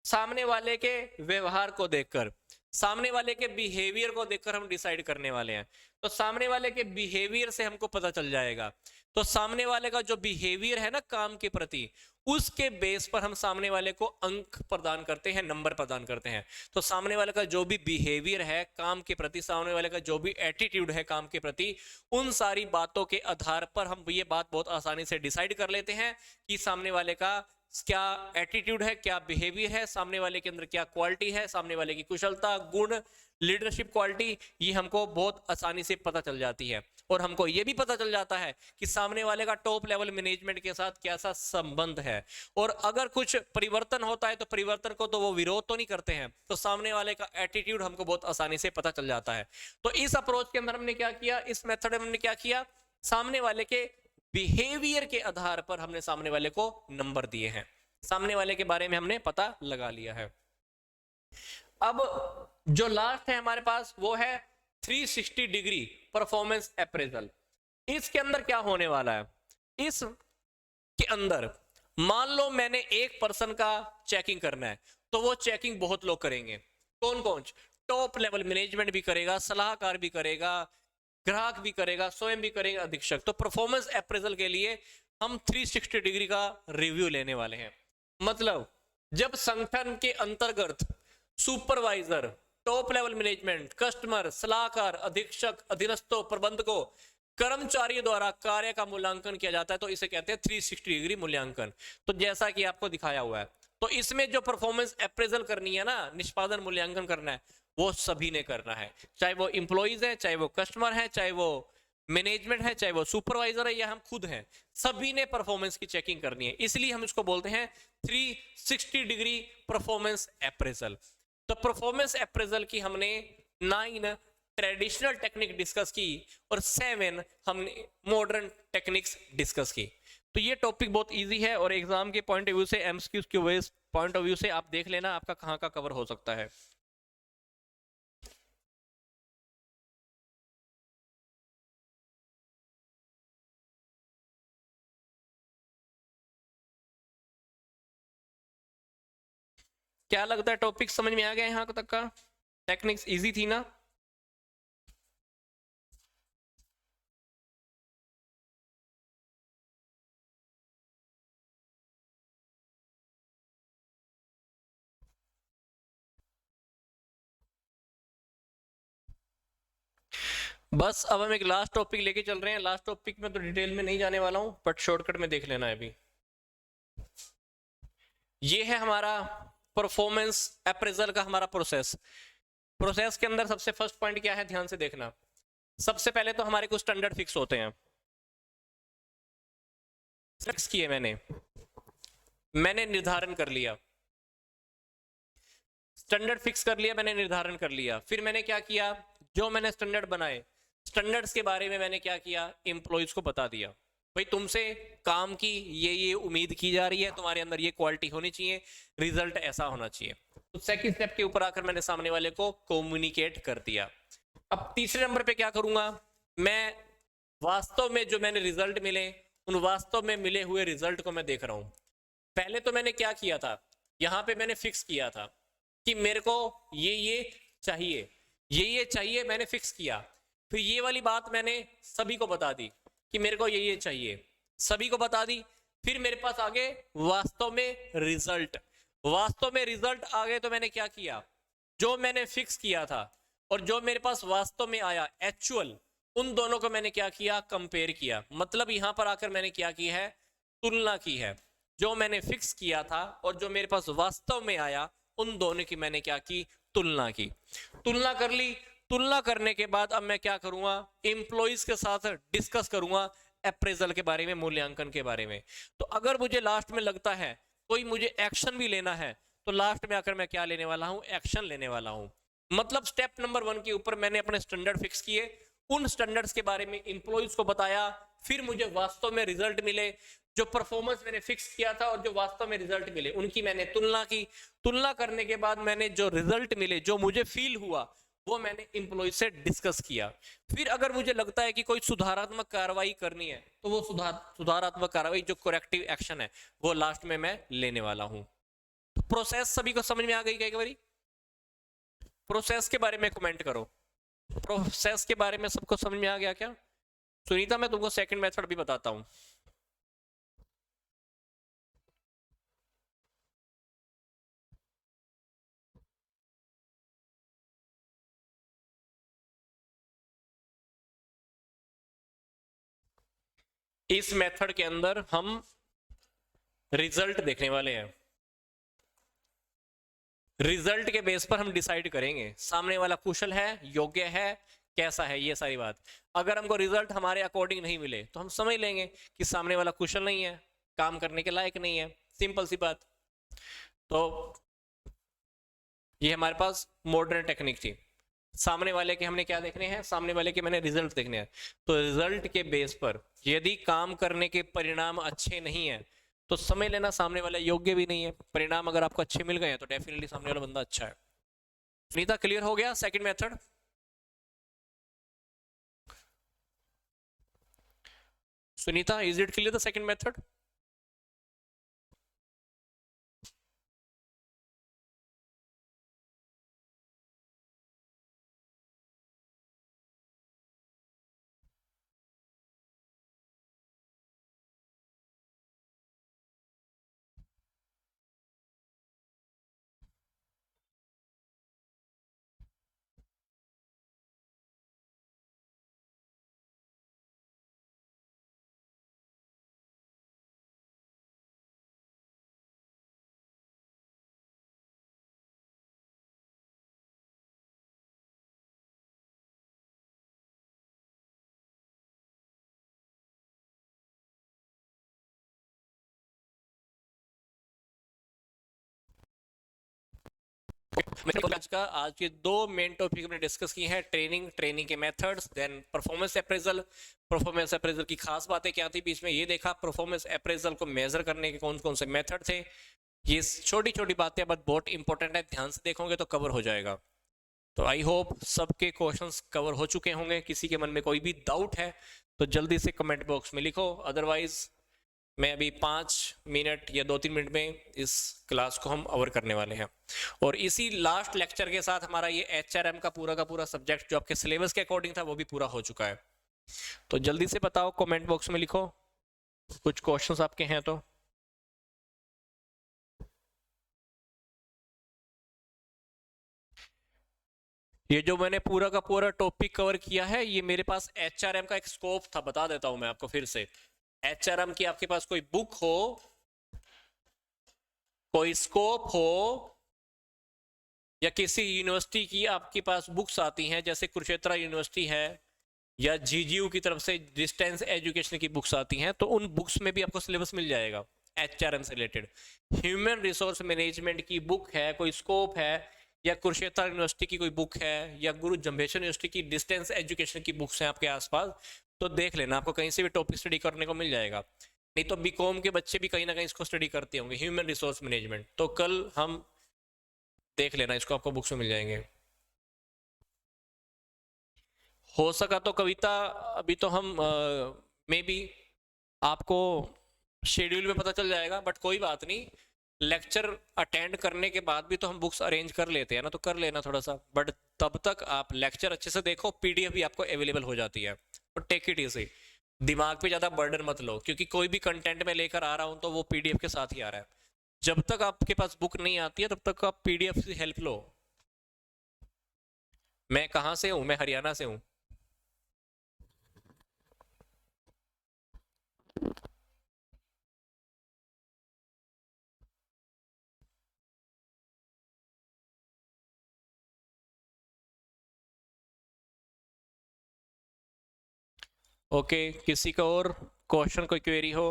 सामने वाले के व्यवहार को देखकर, सामने वाले के बिहेवियर को देखकर हम डिसाइड करने वाले हैं। तो सामने वाले के बिहेवियर से हमको पता चल जाएगा। तो सामने वाले का जो बिहेवियर है ना काम के प्रति, उसके बेस पर हम सामने वाले को अंक प्रदान करते हैं, नंबर प्रदान करते हैं। तो सामने वाले का जो भी बिहेवियर है काम के प्रति, सामने वाले का जो भी एटीट्यूड है काम के प्रति, उन सारी बातों के आधार पर हम ये बात बहुत आसानी से डिसाइड कर लेते हैं कि सामने वाले का क्या एटीट्यूड है, क्या बिहेवियर है, सामने वाले के अंदर क्या क्वालिटी है, सामने वाले की कुशलता, गुण, लीडरशिप क्वालिटी, ये हमको बहुत आसानी से पता चल जाती है। और हमको ये भी पता चल जाता है कि सामने वाले का टॉप लेवल मैनेजमेंट के साथ कैसा संबंध है। और अगर कुछ परिवर्तन होता है तो परिवर्तन को तो वो विरोध तो नहीं करते हैं, तो सामने वाले का एटीट्यूड हमको बहुत आसानी से पता चल जाता है। तो इस अप्रोच के अंदर हमने क्या किया, इस मेथड में हमने क्या किया, सामने वाले के बिहेवियर के आधार पर हमने सामने वाले को नंबर दिए हैं, सामने वाले के बारे में हमने पता लगा लिया है। अब जो लास्ट है हमारे पास वो है 360 डिग्री परफॉर्मेंस अप्रेजल। इसके अंदर क्या होने वाला है, इस के अंदर मान लो मैंने एक पर्सन का चेकिंग करना है, तो वो चेकिंग बहुत लोग करेंगे। कौन कौन, टॉप लेवल मैनेजमेंट भी करेगा, सलाहकार भी करेगा, ग्राहक भी करेगा, स्वयं भी करेगा, अधीक्षक। तो परफॉर्मेंस अप्रेजल के लिए हम 360 डिग्री का रिव्यू लेने वाले हैं। मतलब जब संगठन के अंतर्गत supervisor, top level management, customer, सलाहकार, अधीक्षक, अधीनस्थों, प्रबंधकों, कर्मचारियों द्वारा कार्य का मूल्यांकन किया जाता है, तो इसे कहते हैं 360 डिग्री मूल्यांकन। तो जैसा कि आपको दिखाया हुआ है, तो इसमें जो परफॉर्मेंस अप्रेजल करनी है ना, निष्पादन मूल्यांकन करना है, वो सभी ने करना है, चाहे वो इंप्लॉइज है, चाहे वो कस्टमर है, चाहे वो मैनेजमेंट है, चाहे वो सुपरवाइजर है, या हम खुद हैं, सभी ने परफॉर्मेंस की चेकिंग करनी है। इसलिए हम इसको बोलते हैं 360 डिग्री परफॉर्मेंस अप्रेजल। तो परफॉर्मेंस अप्रेजल की हमने 9 ट्रेडिशनल टेक्निक डिस्कस की और 7 हमने मॉडर्न टेक्निक्स डिस्कस की। तो ये टॉपिक बहुत इजी है और एग्जाम के पॉइंट ऑफ व्यू से, एमसीक्यूज के पॉइंट ऑफ व्यू से आप देख लेना आपका कहाँ का कवर हो सकता है। क्या लगता है टॉपिक समझ में आ गया यहाँ तक का, टेक्निक्स इजी थी ना? बस अब हम एक लास्ट टॉपिक लेके चल रहे हैं। लास्ट टॉपिक में तो डिटेल में नहीं जाने वाला हूं, बट शॉर्टकट में देख लेना है। अभी ये है हमारा परफॉर्मेंस अप्रेजल का हमारा प्रोसेस। प्रोसेस के अंदर सबसे फर्स्ट पॉइंट क्या है, ध्यान से देखना। सबसे पहले तो हमारे कुछ स्टैंडर्ड फिक्स होते हैं, फिक्स किए मैंने निर्धारण कर लिया, स्टैंडर्ड फिक्स कर लिया, मैंने निर्धारण कर लिया। फिर मैंने क्या किया, जो मैंने स्टैंडर्ड बनाए, स्टैंडर्ड्स के बारे में मैंने क्या किया, एम्प्लॉइज को बता दिया, भाई तुमसे काम की ये उम्मीद की जा रही है, तुम्हारे अंदर ये क्वालिटी होनी चाहिए, रिजल्ट ऐसा होना चाहिए। तो सेकंड स्टेप के ऊपर आकर मैंने सामने वाले को कम्युनिकेट कर दिया। अब तीसरे नंबर पे क्या करूंगा, मैं वास्तव में जो मैंने रिजल्ट मिले, उन वास्तव में मिले हुए रिजल्ट को मैं देख रहा हूं। पहले तो मैंने क्या किया था, यहां पे मैंने फिक्स किया था कि मेरे को ये चाहिए, ये चाहिए, मैंने फिक्स किया। फिर ये वाली बात मैंने सभी को बता दी कि मेरे को ये चाहिए, सभी को बता दी। फिर मेरे पास आगे वास्तव में रिजल्ट, वास्तव में रिजल्ट आ गए, तो मैंने क्या किया, जो मैंने फिक्स किया था और जो मेरे पास वास्तव में आया एक्चुअल, उन दोनों को मैंने क्या किया, कंपेयर किया। मतलब यहां पर आकर मैंने क्या की है, तुलना की है। जो मैंने फिक्स किया था और जो मेरे पास वास्तव में आया, उन दोनों की मैंने क्या की, तुलना की। तुलना कर ली, तुलना करने के बाद अब मैं क्या करूंगा, एम्प्लॉइज के साथ डिस्कस करूंगा अप्रेजल के बारे में, मूल्यांकन के बारे में। तो अगर मुझे लास्ट में लगता है कोई मुझे एक्शन भी लेना है, तो लास्ट में आकर मैं क्या लेने वाला हूं? एक्शन लेने वाला हूं। मतलब स्टेप नंबर 1 के ऊपर मैंने अपने स्टैंडर्ड फिक्स किए, उन स्टैंडर्ड्स के बारे में इंप्लॉइज को बताया, फिर मुझे वास्तव में रिजल्ट मिले, जो परफॉर्मेंस मैंने फिक्स किया था और जो वास्तव में रिजल्ट मिले उनकी मैंने तुलना की। तुलना करने के बाद मैंने जो रिजल्ट मिले, जो मुझे फील हुआ, वो मैंने इंप्लॉय से डिस्कस किया। फिर अगर मुझे लगता है कि कोई सुधारात्मक कार्रवाई करनी है, तो वो सुधारात्मक कार्रवाई, जो करेक्टिव एक्शन है, वो लास्ट में मैं लेने वाला हूं। प्रोसेस सभी को समझ में आ गई क्या? एक बारी प्रोसेस के बारे में कमेंट करो। प्रोसेस के बारे में सबको समझ में आ गया क्या? सुनीता, मैं तुमको सेकंड मेथड भी बताता हूं। इस मेथड के अंदर हम रिजल्ट देखने वाले हैं। रिजल्ट के बेस पर हम डिसाइड करेंगे सामने वाला कुशल है, योग्य है, कैसा है, ये सारी बात। अगर हमको रिजल्ट हमारे अकॉर्डिंग नहीं मिले तो हम समझ लेंगे कि सामने वाला कुशल नहीं है, काम करने के लायक नहीं है, सिंपल सी बात। तो ये हमारे पास मॉडर्न टेक्निक थी। सामने वाले के हमने क्या देखने हैं? सामने वाले के मैंने रिजल्ट देखने हैं। तो रिजल्ट के बेस पर यदि काम करने के परिणाम अच्छे नहीं है, तो समझ लेना सामने वाला योग्य भी नहीं है। परिणाम अगर आपको अच्छे मिल गए हैं तो डेफिनेटली सामने वाला बंदा अच्छा है। सुनीता, क्लियर हो गया second method? Sunita, is it clear the second method? आज के दो मेन टॉपिक हमने डिस्कस की हैं, ट्रेनिंग के methods, then performance appraisal. Performance appraisal की खास बातें क्या थी बीच में, ये देखा परफॉर्मेंस अप्रेजल को मेजर करने के कौन कौन से मेथड थे। ये छोटी छोटी बातें बट बहुत इंपॉर्टेंट है, ध्यान से देखोगे तो कवर हो जाएगा। तो आई होप सबके क्वेश्चंस कवर हो चुके होंगे। किसी के मन में कोई भी डाउट है तो जल्दी से कमेंट बॉक्स में लिखो, अदरवाइज मैं अभी 5 मिनट या 2-3 मिनट में इस क्लास को हम कवर करने वाले हैं। और इसी लास्ट लेक्चर के साथ हमारा ये HRM का पूरा सब्जेक्ट जो आपके सिलेबस के अकॉर्डिंग था वो भी पूरा हो चुका है। तो जल्दी से बताओ, कमेंट बॉक्स में लिखो कुछ क्वेश्चंस आपके हैं तो। ये जो मैंने पूरा का पूरा टॉपिक कवर किया है, ये मेरे पास HRM का एक स्कोप था, बता देता हूं मैं आपको फिर से। HRM की आपके पास कोई बुक हो, कोई स्कोप हो, या किसी यूनिवर्सिटी की आपके पास बुक्स आती हैं, जैसे कुरुक्षेत्र यूनिवर्सिटी है या GGU की तरफ से डिस्टेंस एजुकेशन की बुक्स आती हैं, तो उन बुक्स में भी आपको सिलेबस मिल जाएगा HRM से रिलेटेड। ह्यूमन रिसोर्स मैनेजमेंट की बुक है, कोई स्कोप है, या कुरुक्षेत्र यूनिवर्सिटी की कोई बुक है, या गुरु जम्भेश्वर यूनिवर्सिटी की डिस्टेंस एजुकेशन की बुक्स हैं आपके आसपास, तो देख लेना, आपको कहीं से भी टॉपिक स्टडी करने को मिल जाएगा। नहीं तो बीकॉम के बच्चे भी कहीं ना कहीं इसको स्टडी करते होंगे, ह्यूमन रिसोर्स मैनेजमेंट। तो कल हम देख लेना, इसको आपको बुक्स में मिल जाएंगे। हो सका तो कविता, अभी तो हम मे बी आपको शेड्यूल में पता चल जाएगा, बट कोई बात नहीं, लेक्चर अटेंड करने के बाद भी तो हम बुक्स अरेंज कर लेते हैं ना, तो कर लेना थोड़ा सा। बट तब तक आप लेक्चर अच्छे से देखो, PDF भी आपको अवेलेबल हो जाती है, तो टेक इट इजी। दिमाग पे ज़्यादा बर्डन मत लो, क्योंकि कोई भी कंटेंट में लेकर आ रहा हूँ तो वो PDF के साथ ही आ रहा है। जब तक आपके पास बुक नहीं आती है तब तक आप PDF से हेल्प लो। मैं कहाँ से हूँ? मैं हरियाणा से हूँ। ओके, किसी का और क्वेश्चन कोई क्वेरी हो?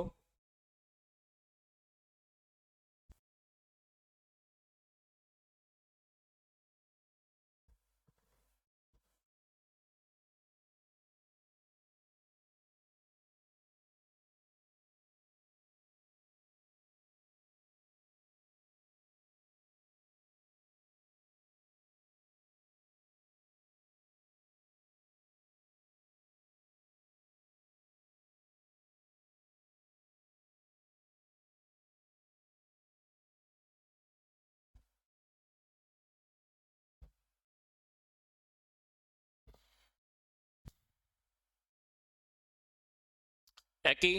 है कि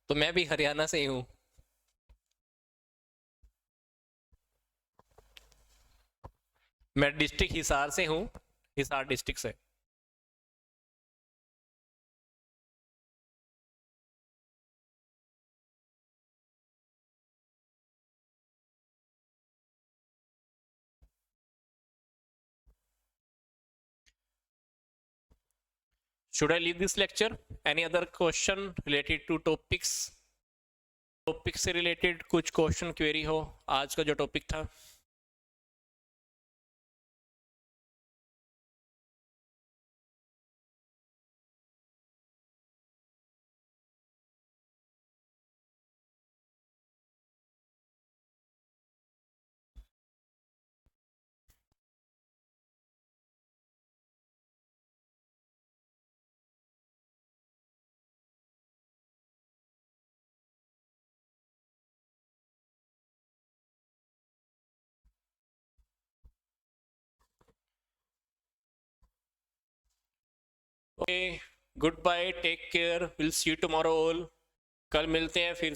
तो मैं भी हरियाणा से ही हूँ। मैं डिस्ट्रिक्ट हिसार से हूँ, हिसार डिस्ट्रिक्ट से। Should I leave this lecture? Any other question related to topics? Topic से रिलेटेड कुछ क्वेश्चन क्वेरी हो आज का जो टॉपिक था? Okay, good bye, take care, will see you tomorrow all. कल मिलते हैं फिर।